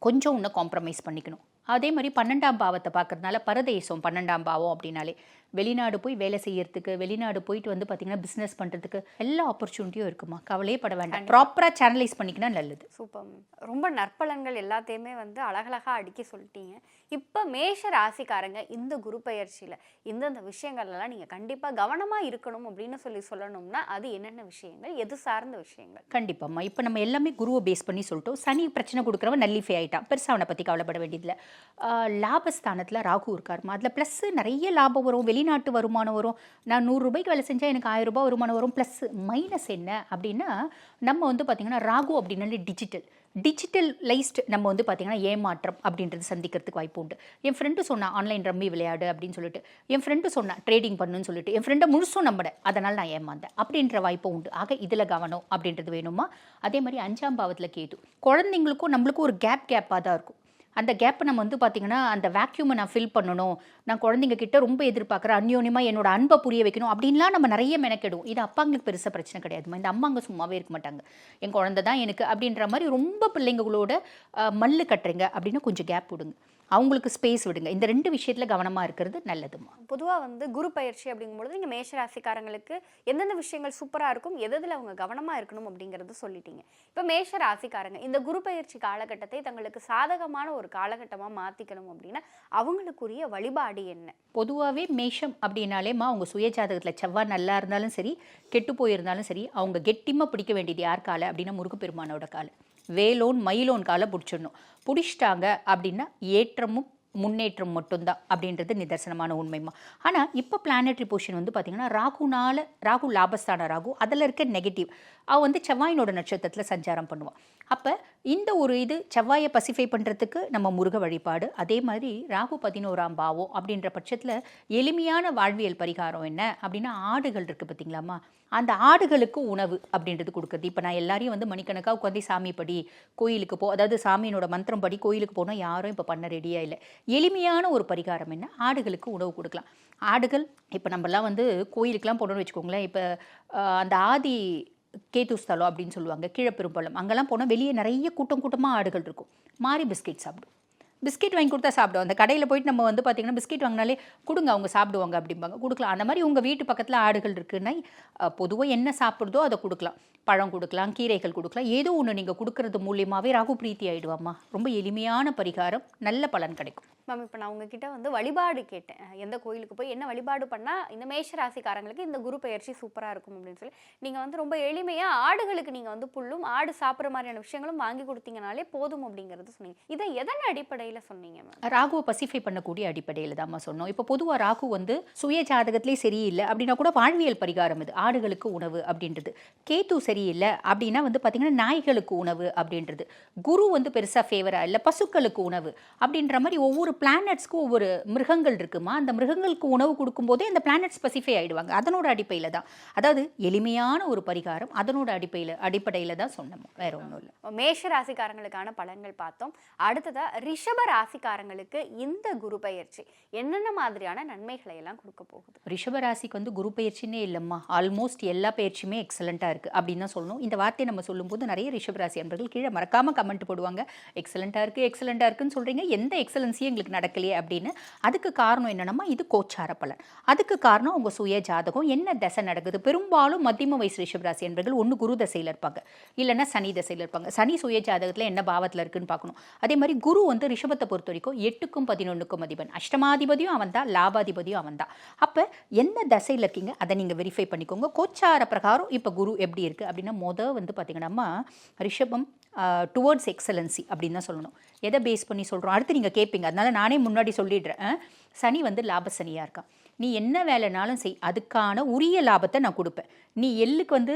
D: கொஞ்சம் இன்னும் காம்ப்ரமைஸ் பண்ணிக்கணும். அதே மாதிரி 12ஆம் பாவத்தை பார்க்கறதுனால பரதேசம் 12ஆம் பாவம் அப்படின்னாலே வெளிநாடு போய் வேலை செய்யறதுக்கு, வெளிநாடு போயிட்டு வந்து பார்த்தீங்கன்னா பிஸ்னஸ் பண்ணுறதுக்கு எல்லா ஆப்பர்ச்சுனிட்டியும் இருக்குமா, கவலையே பட வேண்டாம். ப்ராப்பராக சேனலைஸ் பண்ணிக்கினா நல்லது.
C: சூப்பர். ரொம்ப நற்பலன்கள் எல்லாத்தையுமே வந்து அழகழகாக அடுக்கி சொல்லிட்டீங்க. இப்போ மேஷ ராசிக்காரங்க இந்த குரு பயிற்சியில் இந்தந்த விஷயங்கள்லாம் நீங்கள் கண்டிப்பாக கவனமாக இருக்கணும் அப்படின்னு சொல்லணும்னா அது என்னென்ன விஷயங்கள், எது சார்ந்த விஷயங்கள்?
D: கண்டிப்பாம்மா. இப்போ நம்ம எல்லாமே குருவை பேஸ் பண்ணி சொல்லிட்டோம். சனி பிரச்சனை கொடுக்குறவன் நல்லிஃபை ஆகிட்டான், பெருசாக அவனை பற்றி கவலைப்பட வேண்டியதில்லை. லாபஸ்தானத்தில் ராகு இருக்காருமா, அதில் ப்ளஸ் நிறைய லாபம் வரும், வெளிநாட்டு வருமானம் வரும். நான் 100 ரூபாய்க்கு வேலை செஞ்சால் எனக்கு 1000 ரூபாய் வருமானம் வரும். ப்ளஸ் மைனஸ் என்ன அப்படின்னா நம்ம வந்து பார்த்திங்கன்னா ராகு அப்படின்னாலே டிஜிட்டலைஸ்டு நம்ம வந்து பார்த்திங்கன்னா ஏமாற்றம் அப்படின்றது சந்திக்கிறதுக்கு வாய்ப்பு உண்டு. என் ஃப்ரெண்டு சொன்னா ஆன்லைன் ரம்மி விளையாடு அப்படின்னு சொல்லிட்டு, என் ஃப்ரெண்டு சொன்னா ட்ரேடிங் பண்ணுன்னு சொல்லிட்டு என் ஃப்ரெண்டை முழுசும் நம்பட, அதனால் நான் ஏமாந்தேன் அப்படின்ற வாய்ப்பு உண்டு. ஆக இதில் கவனம் அப்படின்றது வேணுமா. அதே மாதிரி 5ஆம் பாவத்தில் கேது. குழந்தைங்களுக்கும் நம்மளுக்கும் ஒரு கேப்பாக தான் இருக்கும். அந்த கேப்பை நம்ம வந்து பார்த்திங்கன்னா அந்த வேக்யூமை நான் ஃபில் பண்ணணும், நான் குழந்தைங்க கிட்ட ரொம்ப எதிர்பார்க்குறேன், அந்யோன்யமாக என்னோட அன்பை புரிய வைக்கணும் அப்படின்லாம் நம்ம நிறைய மெனக்கெடுவோம். இது அப்பாங்களுக்கு பெருசாக பிரச்சனை கிடையாதுமா. இந்த அம்மாங்க சும்மாவே இருக்க மாட்டாங்க, என் குழந்தை தான் எனக்கு அப்படின்ற மாதிரி ரொம்ப பிள்ளைங்களோட மல்லு கட்டுறீங்க அப்படின்னா கொஞ்சம் கேப் விடுங்க, அவங்களுக்கு ஸ்பேஸ் விடுங்க. இந்த 2 விஷயத்தில் கவனமாக இருக்கிறது நல்லதுமா.
C: பொதுவாக வந்து குரு பயிற்சி அப்படிங்கும்பொழுது நீங்கள் மேஷராசிக்காரங்களுக்கு எந்தெந்த விஷயங்கள் சூப்பராக இருக்கும், எதில் அவங்க கவனமாக இருக்கணும் அப்படிங்கிறது சொல்லிட்டீங்க. இப்போ மேஷ ராசிக்காரங்க இந்த குரு பயிற்சி காலகட்டத்தை தங்களுக்கு சாதகமான ஒரு காலகட்டமாக மாற்றிக்கணும் அப்படின்னா அவங்களுக்குரிய வழிபாடு என்ன?
D: பொதுவாகவே மேஷம் அப்படின்னாலேமா அவங்க சுயஜாதகத்தில் செவ்வாய் நல்லா இருந்தாலும் சரி, கெட்டு போயிருந்தாலும் சரி, அவங்க கெட்டிமாக பிடிக்க வேண்டியது யார் காலை அப்படின்னா முருகப்பெருமானோட காலை. வேலோன் மயிலோன் காலை பிடிச்சிடணும். பிடிச்சிட்டாங்க அப்படின்னா ஏற்றமும் முன்னேற்றம் மட்டும்தான் அப்படின்றது நிதர்சனமான உண்மைமா. ஆனால் இப்போ பிளானட்ரி பொசிஷன் வந்து பார்த்திங்கன்னா ராகு லாபஸ்தான ராகு, அதில் இருக்க நெகட்டிவ் அவள் வந்து செவ்வாயினோட நட்சத்திரத்தில் சஞ்சாரம் பண்ணுவாள். அப்போ இந்த ஒரு இது செவ்வாயை பசிஃபை பண்ணுறதுக்கு நம்ம முருக வழிபாடு. அதே மாதிரி ராகு 11ஆம் பாவம் அப்படின்ற பட்சத்தில் எளிமையான வாழ்வியல் பரிகாரம் என்ன அப்படின்னா ஆடுகள் இருக்குது பார்த்திங்களாம்மா, அந்த ஆடுகளுக்கு உணவு அப்படின்றது கொடுக்குறது. இப்போ நான் எல்லாரையும் வந்து மணிக்கணக்காக உட்காந்து சாமி படி கோயிலுக்கு அதாவது சாமியினோட மந்திரம் படி கோயிலுக்கு போனால் யாரும் இப்போ பண்ண ரெடியாக இல்லை. எளிமையான ஒரு பரிகாரம் என்ன, ஆடுகளுக்கு உணவு கொடுக்கலாம். ஆடுகள் இப்போ நம்மலாம் வந்து கோயிலுக்கெலாம் போனோன்னு வச்சுக்கோங்களேன், இப்போ அந்த ஆதி கேது ஸ்தலம் அப்படின்னு சொல்லுவாங்க, கீழப்பெரும்பள்ளம், அங்கெல்லாம் போனால் வெளியே நிறைய கூட்டமாக ஆடுகள் இருக்கும். மாறி பிஸ்கெட் சாப்பிடும், பிஸ்கெட் வாங்கி கொடுத்தா சாப்பிடுவோம். அந்த கடையில் போயிட்டு நம்ம வந்து பார்த்திங்கன்னா பிஸ்கெட் வாங்கினாலே கொடுங்க அவங்க சாப்பிடுவாங்க அப்படிம்பாங்க, கொடுக்கலாம். அந்த மாதிரி உங்கள் வீட்டு பக்கத்தில் ஆடுகள் இருக்குன்னா பொதுவாக என்ன சாப்பிட்றதோ அதை கொடுக்கலாம். பழம் கொடுக்கலாம், கீரைகள் கொடுக்கலாம், ஏதோ ஒன்று நீங்கள் கொடுக்கறது மூலியமாகவே ராகு பிரீத்தி ஆகிடுவாம்மா. ரொம்ப எளிமையான பரிகாரம், நல்ல பலன் கிடைக்கும்.
C: மேம் இப்போ நான் உங்ககிட்ட வந்து வழிபாடு கேட்டேன், எந்த கோயிலுக்கு போய் என்ன வழிபாடு பண்ணால் இந்த மேஷ ராசிக்காரங்களுக்கு இந்த குரு பயிற்சி சூப்பராக இருக்கும் அப்படின்னு சொல்லி நீங்கள் வந்து ரொம்ப எளிமையாக ஆடுகளுக்கு நீங்கள் வந்து புல்லும் ஆடு சாப்பிட்ற மாதிரியான விஷயங்களும் வாங்கி கொடுத்தீங்கனாலே போதும் அப்படிங்கிறது சொன்னீங்க. இதை எதன் அடிப்படையில் சொன்னீங்க மேம்?
D: ராகுவை பசிஃபை பண்ணக்கூடிய அடிப்படையில் தான்மா சொன்னோம். இப்போ பொதுவாக ராகு வந்து சுய ஜாதகத்திலே சரியில்லை அப்படின்னா கூட வாழ்வியல் பரிகாரம் இது, ஆடுகளுக்கு உணவு அப்படின்றது. கேது சரியில்லை அப்படின்னா வந்து பார்த்திங்கன்னா நாய்களுக்கு உணவு அப்படின்றது. குரு வந்து பெருசாக ஃபேவராக இல்லை, பசுக்களுக்கு உணவு அப்படின்ற மாதிரி ஒவ்வொரு பிளானட்ஸ்க்கும் ஒவ்வொரு மிருகங்கள் இருக்குமா, அந்த மிருகங்களுக்கு உணவு கொடுக்கும்போதே அந்த பிளானட் ஸ்பெசிஃபை ஆகிடுவாங்க. அதனோட அடிப்படையில் தான், அதாவது எளிமையான ஒரு பரிகாரம், அதனோட அடிப்படையில் தான் சொன்னோம், வேற ஒன்றும் இல்லை.
C: மேஷ ராசிக்காரங்களுக்கான பலன்கள் பார்த்தோம். அடுத்ததாக ரிஷப ராசிக்காரங்களுக்கு இந்த குரு பயிற்சி என்னென்ன மாதிரியான நன்மைகளை எல்லாம் கொடுக்க போகுது?
D: ரிஷப ராசிக்கு வந்து குரு பயிற்சினே இல்லைம்மா, ஆல்மோஸ்ட் எல்லா பயிற்சியுமே எக்ஸலண்ட்டாக இருக்குது அப்படின்னு தான் சொல்லணும். இந்த வார்த்தையை நம்ம சொல்லும்போது நிறைய ரிஷபராசி அன்பர்கள் கீழே மறக்காமல் கமெண்ட் போடுவாங்க, எக்ஸலண்ட்டாக இருக்குன்னு சொல்கிறீங்க, எந்த எக்ஸலன்ஸியும் எங்களுக்கு நடக்கலையே அப்படின்னு. அதுக்கு காரணம் என்னென்னா இது கோச்சார பலன். அதுக்கு காரணம் உங்கள் சுய ஜாதகம் என்ன தசை நடக்குது. பெரும்பாலும் மத்தியம வயசு ரிஷபராசி அன்பர்கள் ஒன்று குரு தசையில் இருப்பாங்க, இல்லைன்னா சனி தசையில் இருப்பாங்க. சனி சுய ஜாதகத்தில் என்ன பாவத்தில் இருக்குன்னு பார்க்கணும். அதே மாதிரி குரு வந்து ரிஷபத்தை பொறுத்த வரைக்கும் 8க்கும் 11க்கும் அதிபன், அஷ்டமாதிபதியும் அவன் தான், லாபாதிபதியும் அவன் தான். அப்போ என்ன தசையில் இருக்கீங்க அதை நீங்கள் வெரிஃபை பண்ணிக்கோங்க. கோச்சார பிரகாரம் இப்போ குரு எப்படி இருக்குது அப்படின்னா, வந்து பார்த்தீங்கன்னா ரிஷபம் டுவர்ட்ஸ் எக்ஸலன்சி அப்படின்னு தான் சொல்லணும். எதை பேஸ் பண்ணி சொல்கிறோம் அடுத்து நீங்கள் கேட்பீங்க, அதனால நானே முன்னாடி சொல்லிடுறேன். சனி வந்து லாபசனியாக இருக்கான். நீ என்ன வேலைனாலும் செய், அதுக்கான உரிய லாபத்தை நான் கொடுப்பேன். நீ எள்ளுக்கு வந்து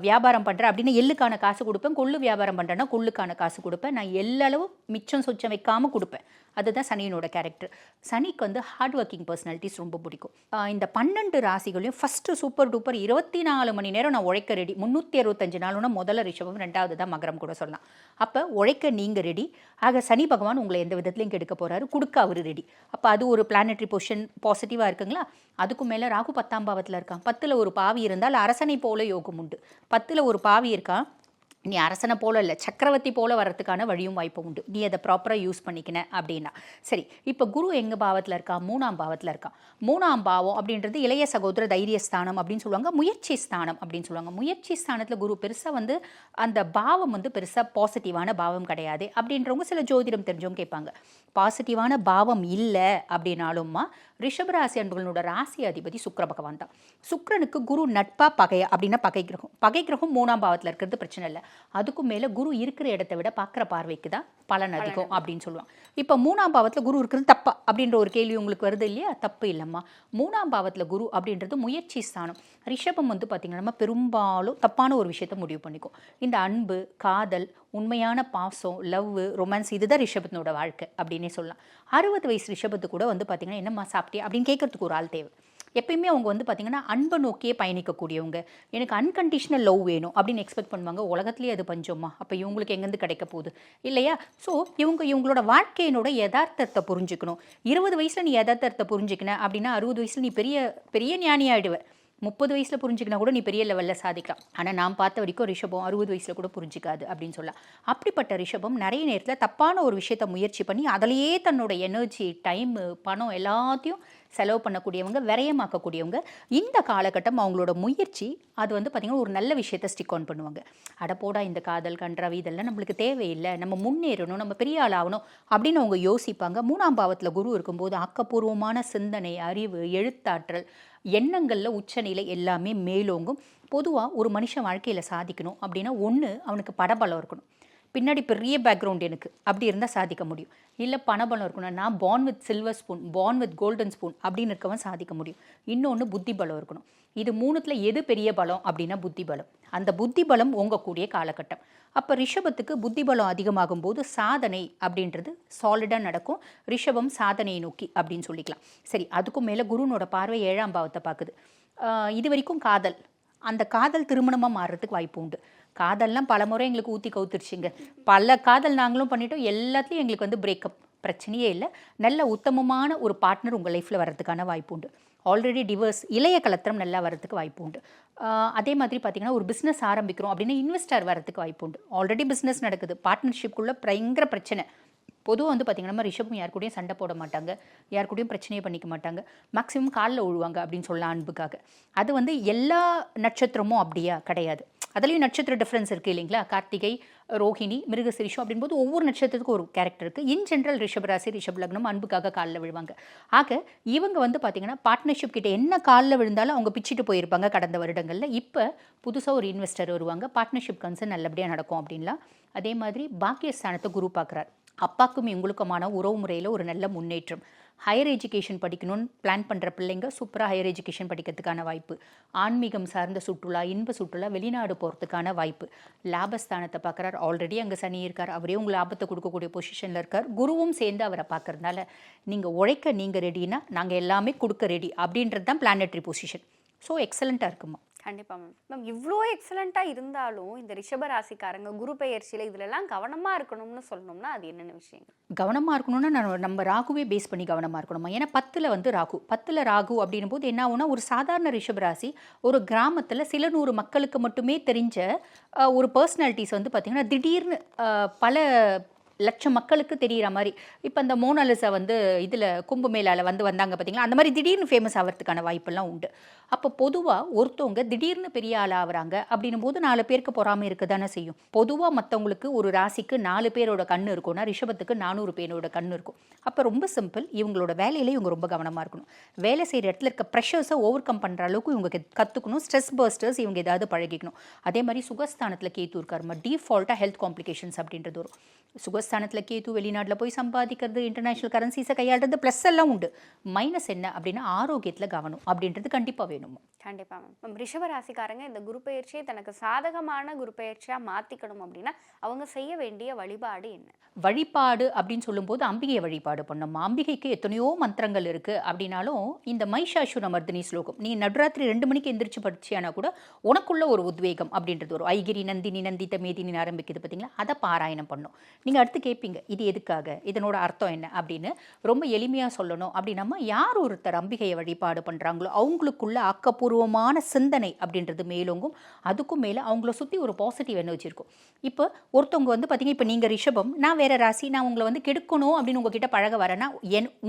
D: வியாபாரம் பண்ணுற அப்படின்னா எள்ளுக்கான காசு கொடுப்பேன், கொள்ளு வியாபாரம் பண்ணுறேன்னா கொள்ளுக்கான காசு கொடுப்பேன். நான் எல்லளவு மிச்சம் சொச்சம் வைக்காமல் கொடுப்பேன். அதுதான் சனியினோட கேரக்டர். சனிக்கு வந்து ஹார்ட் ஒர்க்கிங் பர்சனாலிட்டிஸ் ரொம்ப பிடிக்கும். இந்த 12 ராசிகளையும் ஃபஸ்ட்டு சூப்பர் டூப்பர் 24 மணி நேரம் நான் உழைக்க ரெடி. 365 நாளுன்னா முதல்ல ரிஷபம், 2வது தான் மகரம் கூட சொல்லலாம். அப்போ உழைக்க நீங்கள் ரெடி. ஆக சனி பகவான் உங்களை எந்த விதத்துலையும் கெடுக்க போகிறாரு, கொடுக்க அவர் ரெடி. அப்போ அது ஒரு பிளானட்டரி பொசிஷன் பாசிட்டிவாக இருக்குங்களா. அதுக்கும் மேலே ராகு 10ஆம் பாவத்தில் இருக்கான். 10ல் ஒரு பாவி இருந்தால் அரசனை போல யோகம் உண்டு. 10ல் ஒரு பாவி இருக்கான், நீ அரசனை போல இல்லை சக்கரவர்த்தி போல வர்றதுக்கான வழியும் வாய்ப்பு உண்டு, நீ அதை ப்ராப்பராக யூஸ் பண்ணிக்கின அப்படின்னா. சரி, இப்போ குரு எங்கள் பாவத்தில் இருக்கான், 3ஆம் பாவத்தில் இருக்கான். 3ஆம் பாவம் அப்படின்றது இளைய சகோதர தைரியஸ்தானம் அப்படின்னு சொல்லுவாங்க, முயற்சி ஸ்தானம் அப்படின்னு சொல்லுவாங்க. முயற்சி ஸ்தானத்தில் குரு பெருசாக வந்து அந்த பாவம் வந்து பெருசாக பாசிட்டிவான பாவம் கிடையாது அப்படின்றவங்க சில ஜோதிடம் தெரிஞ்சவங்க கேட்பாங்க. பாசிட்டிவான பாவம் இல்லை அப்படின்னாலும்மா ரிஷபராசி அன்புகளோட ராசி அதிபதி சுக்கிர பகவான் தான். சுக்கிரனுக்கு குரு நட்பா பகையா அப்படின்னா பகை கிரகம். பகை கிரகம் 3ஆம் பாவத்தில் இருக்கிறது பிரச்சனை இல்லை. அதுக்கும் மேலே குரு இருக்கிற இடத்த விட பார்க்குற பார்வைக்கு தான் பலன் அதிகம் அப்படின்னு சொல்லுவாங்க. இப்போ 3ஆம் பாவத்தில் குரு இருக்கிறது தப்பா அப்படின்ற ஒரு கேள்வி உங்களுக்கு வருது இல்லையா? தப்பு இல்லைம்மா. 3ஆம் பாவத்தில் குரு அப்படின்றது முயற்சி ஸ்தானம். ரிஷபம் வந்து பார்த்திங்கன்னா பெரும்பாலும் தப்பான ஒரு விஷயத்தை முடிவு பண்ணிக்கும். இந்த அன்பு, காதல், உண்மையான பாசம், லவ், ரொமான்ஸ், இதுதான் ரிஷபத்தினோட வாழ்க்கை அப்படின்னே சொல்லலாம். 60 வயசு ரிஷபத்து கூட வந்து பார்த்திங்கன்னா என்னம்மா சாப்பிட்டியா அப்படின்னு கேட்கறதுக்கு ஒரு ஆள் தேவை. எப்பயுமே அவங்க வந்து பார்த்திங்கன்னா அன்பை நோக்கியே பயணிக்கக்கூடியவங்க. எனக்கு அன்கண்டிஷனல் லவ் வேணும் அப்படின்னு எக்ஸ்பெக்ட் பண்ணுவாங்க. உலகத்துலேயே அது பஞ்சமா, அப்போ இவங்களுக்கு எங்கேருந்து கிடைக்க போகுது இல்லையா? ஸோ இவங்களோட வாழ்க்கையினோட யதார்த்தத்தை புரிஞ்சுக்கணும். 20 வயசில் நீ யதார்த்தத்தை புரிஞ்சுக்கின அப்படின்னா 60 வயசில் நீ பெரிய பெரிய ஞானி ஆகிடுவ. 30 வயசில் புரிஞ்சுக்கினா கூட நீ பெரிய லெவலில் சாதிக்கலாம். ஆனால் நான் பார்த்த வரைக்கும் ரிஷபம் 60 வயசில் கூட புரிஞ்சிக்காது அப்படின்னு சொல்லலாம். அப்படிப்பட்ட ரிஷபம் நிறைய நேரத்தில் தப்பான ஒரு விஷயத்தை முயற்சி பண்ணி அதிலேயே தன்னோட எனர்ஜி, டைமு, பணம் எல்லாத்தையும் செலவு பண்ணக்கூடியவங்க, விரயமாக்கக்கூடியவங்க. இந்த காலகட்டம் அவங்களோட முயற்சி அது வந்து பார்த்திங்கன்னா ஒரு நல்ல விஷயத்தை ஸ்டிக் ஆன் பண்ணுவாங்க. அடப்போடா இந்த காதல் கன்றாவி இதெல்லாம் நம்மளுக்கு தேவையில்லை, நம்ம முன்னேறணும், நம்ம பெரிய ஆள் ஆகணும் அப்படின்னு அவங்க யோசிப்பாங்க. 3ஆம் பாவத்தில் குரு இருக்கும்போது ஆக்கப்பூர்வமான சிந்தனை, அறிவு, எழுத்தாற்றல், எண்ணங்களில் உச்சநிலை எல்லாமே மேலோங்கும். பொதுவாக ஒரு மனுஷன் வாழ்க்கையில் சாதிக்கணும் அப்படின்னா ஒன்று அவனுக்கு படபலம் இருக்கணும், பின்னாடி பெரிய பேக்ரவுண்ட் எனக்கு அப்படி இருந்தால் சாதிக்க முடியும். இல்லை பணபலம் இருக்கணும், நான் born with silver spoon, born with golden spoon அப்படின்னு இருக்கவன் சாதிக்க முடியும். இன்னொன்று புத்தி பலம் இருக்கணும். இது 3த்தில் எது பெரிய பலம் அப்படின்னா புத்தி பலம். அந்த புத்தி பலம் ஓங்கக்கூடிய காலகட்டம். அப்போ ரிஷபத்துக்கு புத்தி பலம் அதிகமாகும் போது சாதனை அப்படின்றது சாலிடாக நடக்கும். ரிஷபம் சாதனையை நோக்கி அப்படின்னு சொல்லிக்கலாம். சரி, அதுக்கும் மேலே குருனோட பார்வை 7ஆம் பாவத்தை பார்க்குது. இது வரைக்கும் காதல், அந்த காதல் திருமணமாக மாறுறதுக்கு வாய்ப்பு உண்டு. காதல்லாம் பல முறை எங்களுக்கு ஊற்றி கவுத்துருச்சுங்க. பல காதல் நாங்களும் பண்ணிட்டோம், எல்லாத்துலேயும் எங்களுக்கு வந்து பிரேக்கப். பிரச்சனையே இல்லை. நல்ல உத்தமமான ஒரு பார்ட்னர் உங்கள் லைஃப்பில் வர்றதுக்கான வாய்ப்பு உண்டு. ஆல்ரெடி டிவர்ஸ், இளைய கலத்திரம் நல்லா வரதுக்கு வாய்ப்பு உண்டு. அதே மாதிரி பார்த்திங்கன்னா ஒரு பிஸ்னஸ் ஆரம்பிக்கிறோம் அப்படின்னா இன்வெஸ்டர் வரதுக்கு வாய்ப்பு உண்டு. ஆல்ரெடி பிஸ்னஸ் நடக்குது, பார்ட்னர்ஷிப்குள்ளே பயங்கர பிரச்சனை. பொதுவாக வந்து பார்த்திங்கன்னா ரிஷபம் யார் கூடயும் சண்டை போட மாட்டாங்க, யார் கூடயும் பிரச்சனையே பண்ணிக்க மாட்டாங்க, மேக்ஸிமம் காலில் விழுவாங்க அப்படின்னு சொல்லலாம் அன்புக்காக. அது வந்து எல்லா நட்சத்திரமும் அப்படியா கிடையாது. அதுலேயும் நட்சத்திர டிஃப்ரென்ஸ் இருக்குது இல்லைங்களா? கார்த்திகை, ரோஹிணி, மிருகசிரிஷம் அப்படின்போது ஒவ்வொரு நட்சத்திரத்துக்கும் ஒரு கேரக்டர் இருக்குது. இன் ஜென்ரல் ரிஷபராசி, ரிஷப லக்னம் அன்புக்காக காலில் விழுவாங்க. ஆக இவங்க வந்து பார்த்திங்கன்னா பார்ட்னர்ஷிப் கிட்ட என்ன காலில் விழுந்தாலும் அவங்க பிச்சுட்டு போயிருப்பாங்க கடந்த வருடங்களில். இப்போ புதுசாக ஒரு இன்வெஸ்டர் வருவாங்க, பார்ட்னர்ஷிப் கன்சர்ன் நல்லபடியாக நடக்கும் அப்படின்லாம். அதே மாதிரி பாக்கியஸ்தானத்தை குரு பார்க்குறார். அப்பாக்கும் இவங்களுக்குமான உறவு முறையில் ஒரு நல்ல முன்னேற்றம். ஹையர் எஜுகேஷன் படிக்கணும்னு பிளான் பண்ணுற பிள்ளைங்க சூப்பராக ஹையர் எஜுகேஷன் படிக்கிறதுக்கான வாய்ப்பு. ஆன்மீகம் சார்ந்த சுற்றுலா, இன்ப சுற்றுலா, வெளிநாடு போகிறதுக்கான வாய்ப்பு. லாபஸ்தானத்தை பார்க்குறார். ஆல்ரெடி அங்கே சனி இருக்கார், அவரே உங்களுக்கு லாபத்தை கொடுக்கக்கூடிய பொசிஷனில் இருக்கார். குருவும் சேர்ந்து அவரை பார்க்கறதுனால நீங்கள் உழைக்க நீங்கள் ரெடினா நாங்கள் எல்லாமே கொடுக்க ரெடி அப்படின்றது தான் பிளானட்டரி பொசிஷன். ஸோ எக்ஸலண்ட்டாக இருக்குமா?
C: கண்டிப்பாக மேம். மேம் இவ்வளோ எக்ஸலண்ட்டாக இருந்தாலும் இந்த ரிஷபராசிக்காரங்க குரு பெயர்ச்சியில் இதிலெல்லாம் கவனமாக இருக்கணும்னு சொல்லணும்னா அது என்னென்ன விஷயங்கள்?
D: கவனமாக இருக்கணும்னா நம்ம ராகுவே பேஸ் பண்ணி கவனமாக இருக்கணுமா. ஏன்னா 10ல் வந்து ராகு, 10ல் ராகு அப்படின்னும் போது என்ன ஆகுனா, ஒரு சாதாரண ரிஷபராசி ஒரு கிராமத்தில் சில 100 மக்களுக்கு மட்டுமே தெரிஞ்ச ஒரு பர்சனாலிட்டிஸ் வந்து பார்த்திங்கன்னா திடீர்னு பல லட்சம் மக்களுக்கு தெரிகிற மாதிரி. இப்போ இந்த மோனாலிசா வந்து இதில் கும்பமேளாவில் வந்தாங்க பார்த்தீங்களா, அந்த மாதிரி திடீர்னு ஃபேமஸ் ஆகிறதுக்கான வாய்ப்பெல்லாம் உண்டு. அப்போ பொதுவாக ஒருத்தவங்க திடீர்னு பெரிய ஆள் ஆகுறாங்க அப்படின்னும் போது 4 பேருக்கு பொறாமை இருக்க தானே செய்யும். பொதுவாக மற்றவங்களுக்கு ஒரு ராசிக்கு 4 பேரோட கண் இருக்கும்னா ரிஷபத்துக்கு 400 பேரோட கண் இருக்கும். அப்போ ரொம்ப சிம்பிள், இவங்களோட வேலையில இவங்க ரொம்ப கவனமாக இருக்கணும். வேலை செய்கிற இடத்துல இருக்க ப்ரெஷர்ஸை ஓவர் கம் பண்ணுற அளவுக்கு இவங்க கற்றுக்கணும். ஸ்ட்ரெஸ் பர்ஸ்டர்ஸ் இவங்க ஏதாவது பழகிக்கணும். அதே மாதிரி சுகஸ்தானத்தில் கேத்து இருக்காருமா, டிஃபால்ட்டாக ஹெல்த் காம்ப்ளிகேஷன்ஸ் அப்படின்றது வரும். சுகஸ்தானத்தில் கேத்து வெளிநாட்டில் போய் சம்பாதிக்கிறது, இன்டர்நேஷனல் கரன்சிஸை கையாளுறது, ப்ளஸ் எல்லாம் உண்டு. மைனஸ் என்ன அப்படின்னா ஆரோக்கியத்தில் கவனம் அப்படின்றது கண்டிப்பாக வேணும்.
C: கண்டிப்பாக மேம். ரிஷப ராசிக்காரங்க இந்த குரு பெயர்ச்சியை தனக்கு சாதகமான குரு பெயர்ச்சியாக மாற்றிக்கணும் அப்படின்னா அவங்க செய்ய வேண்டிய வழிபாடு என்ன?
D: வழிபாடு அப்படின்னு சொல்லும்போது அம்பிகை வழிபாடு பண்ணணும். அம்பிகைக்கு எத்தனையோ மந்திரங்கள் இருக்குது. அப்படின்னாலும் இந்த மைஷாசுர மர்தினி ஸ்லோகம் நீ நடுராத்திரி 2 மணிக்கு எந்திரிச்சு படிச்சியானா கூட உனக்குள்ள ஒரு உத்வேகம் அப்படின்றது ஒரு ஐகிரி நந்தினி நந்தித மேதினி ஆரம்பிக்குது பார்த்தீங்களா, அதை பாராயணம் பண்ணும். நீங்கள் அடுத்து கேட்பீங்க இது எதுக்காக, இதனோட அர்த்தம் என்ன அப்படின்னு. ரொம்ப எளிமையாக சொல்லணும் அப்படின்னா, யார் ஒருத்தர் அம்பிகையை வழிபாடு பண்ணுறாங்களோ அவங்களுக்குள்ள ஆக்கப்பூர்வமான சிந்தனை அப்படின்றது மேலோங்கும். அதுக்கும் மேலே அவங்கள சுற்றி ஒரு பாசிட்டிவ் எனர்ஜி இருக்கும். இப்போ ஒருத்தவங்க வந்து பார்த்தீங்கன்னா, இப்போ நீங்கள் ரிஷபம், நான் வேற ராசி, நான் உங்களை வந்து கெடுக்கணும் அப்படின்னு உங்ககிட்ட பழக வரேன்னா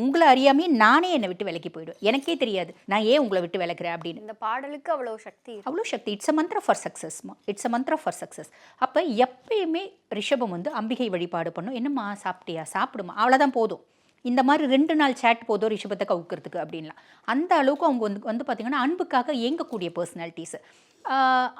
D: உங்களை அறியாமே நானே என்னை விட்டு விலக்கி போயிடுவேன். எனக்கே தெரியாது நான் ஏன் உங்களை விட்டு விலக்கிறேன் அப்படின்னு.
C: இந்த பாடலுக்கு அவ்வளோ சக்தி. இட்ஸ் அ மந்த்ரா ஃபார் சக்ஸஸ்மா. It's a mantra for success. அப்போ எப்பயுமே ரிஷபம் வந்து அம்பிகை வழிபாடு பண்ணும். என்னம்மா சாப்பிட்டியா, சாப்பிடுமா, அவ்வளோதான் போதும். இந்த மாதிரி 2 நாள் சேட் போதும் ரிஷபத்தை கவுக்கிறதுக்கு அப்படின்லாம். அந்த அளவுக்கு அவங்க வந்து பார்த்திங்கன்னா அன்புக்காக இயங்கக்கூடிய பர்சனாலிட்டிஸ்.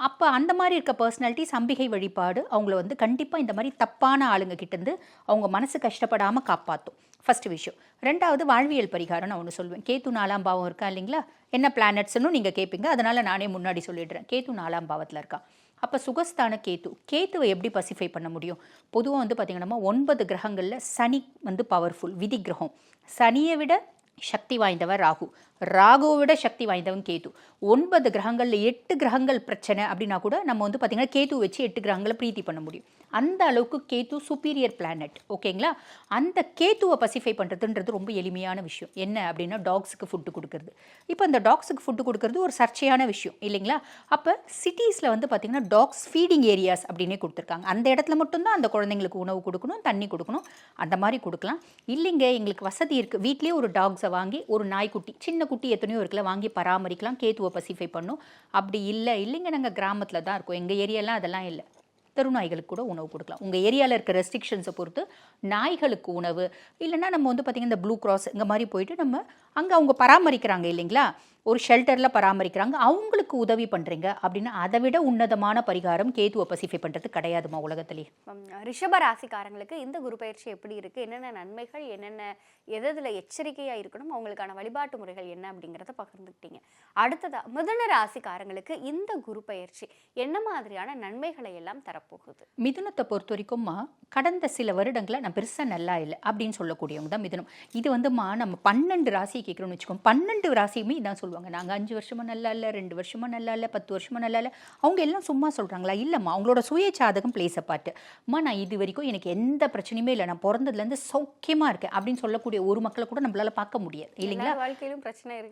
C: அப்போ அந்த மாதிரி இருக்க பர்சனாலிட்டிஸ் அம்பிகை வழிபாடு அவங்கள வந்து கண்டிப்பாக இந்த மாதிரி தப்பான ஆளுங்க கிட்டேருந்து அவங்க மனசு கஷ்டப்படாமல் காப்பாற்றும். ஃபஸ்ட்டு விஷயம். 2வது வாழ்வியல் பரிகாரம் நான் ஒன்று சொல்வேன். கேத்து 4ஆம் பாவம் இருக்கா இல்லைங்களா, என்ன பிளானட்ஸ்ன்னு நீங்கள் கேட்பீங்க, அதனால் நானே முன்னாடி சொல்லிடுறேன். கேத்து 4ஆம் பாவத்தில் இருக்கா. அப்போ சுகஸ்தான கேத்துவை எப்படி பசிஃபை பண்ண முடியும்? பொதுவாக வந்து பார்த்திங்கன்னா 9 கிரகங்களில் சனி வந்து பவர்ஃபுல் விதி கிரகம். சனியை விட சக்தி வாய்ந்தவர் ராகு, ராகுவை விட சக்தி வாய்ந்தவன் கேத்து. 9 கிரகங்களில் 8 கிரகங்கள் பிரச்சனை அப்படின்னா கூட நம்ம வந்து பார்த்திங்கன்னா கேத்து வச்சு 8 கிரகங்களை பிரீத்தி பண்ண முடியும். அந்த அளவுக்கு கேத்து சுப்பீரியர் பிளானட். ஓகேங்களா. அந்த கேத்துவை பசிஃபை பண்ணுறதுன்றது ரொம்ப எளிமையான விஷயம். என்ன அப்படின்னா டாக்ஸுக்கு ஃபுட்டு கொடுக்குறது. இப்போ அந்த டாக்ஸுக்கு ஃபுட்டு கொடுக்குறது ஒரு சர்ச்சையான விஷயம் இல்லைங்களா. அப்போ சிட்டிஸில் வந்து பார்த்திங்கன்னா டாக்ஸ் ஃபீடிங் ஏரியாஸ் அப்படின்னே கொடுத்துருக்காங்க. அந்த இடத்துல மட்டும்தான் அந்த குழந்தைங்களுக்கு உணவு கொடுக்கணும், தண்ணி கொடுக்கணும், அந்த மாதிரி கொடுக்கலாம். இல்லைங்க எங்களுக்கு வசதி இருக்குது, வீட்லேயே ஒரு டாக்ஸை வாங்கி ஒரு நாய்க்குட்டி, சின்ன குட்டி எத்தனையோ இருக்குல்ல, வாங்கி பராமரிக்கலாம், கேத்துவை பசிஃபை பண்ணும். அப்படி இல்லைங்க நாங்கள் கிராமத்தில் தான் இருக்கோம், எங்கள் ஏரியாலாம் அதெல்லாம் இல்லை, தெருநாய்களுக்கு கூட உணவு கொடுக்கலாம். உங்கள் ஏரியாவில் இருக்க ரெஸ்ட்ரிக்ஷன்ஸை பொறுத்து நாய்களுக்கு உணவு, இல்லைன்னா நம்ம வந்து பார்த்திங்கன்னா இந்த ப்ளூ கிராஸ் இந்த மாதிரி போயிட்டு நம்ம அங்கே அவங்க பராமரிக்கிறாங்க இல்லைங்களா, ஒரு ஷெல்டரில் பராமரிக்கிறாங்க, அவங்களுக்கு உதவி பண்ணுறீங்க அப்படின்னா அதை விட உன்னதமான பரிகாரம் கேத்துவை பசிஃபை பண்ணுறது கிடையாதுமா உலகத்திலே. ரிஷப ராசிக்காரங்களுக்கு இந்த குரு பயிற்சி எப்படி இருக்குது, என்னென்ன நன்மைகள், என்னென்ன எதில் எச்சரிக்கையாக இருக்கணும், அவங்களுக்கான வழிபாட்டு முறைகள் என்ன அப்படிங்கிறத பகிர்ந்துக்கிட்டீங்க. அடுத்ததாக மிதுன ராசிக்காரங்களுக்கு இந்த குரு பயிற்சி என்ன மாதிரியான நன்மைகளை எல்லாம் தரப்போகுது?
D: மிதுனத்தை பொறுத்த வரைக்கும்மா கடந்த சில வருடங்களை நான் பெருசாக நல்லா இல்லை அப்படின்னு சொல்லக்கூடியவங்க தான் மிதுனம். இது வந்துமா நம்ம 12 ராசியை கேட்குறோன்னு வச்சுக்கோங்க, 12 ராசியுமே இதான் சொல்லுவாங்க, நாங்கள் 5 வருஷமாக நல்லா இல்லை, 2 வருஷமாக நல்லா இல்லை, 10 வருஷமாக நல்லா இல்லை. அவங்க எல்லாம் சும்மா சொல்கிறாங்களா? இல்லைம்மா, அவங்களோட சுய சாதகம் பிளேஸ் அ பார்ட். அம்மா நான் இது வரைக்கும் எனக்கு எந்த பிரச்சனையுமே இல்லை, நான் பிறந்ததுலேருந்து சௌக்கியமாக இருக்கேன் அப்படின்னு சொல்லக்கூடிய ஒரு மக்களை கூட நம்மளால பார்க்க முடியாது இல்லைங்களா.
C: வாழ்க்கையிலும்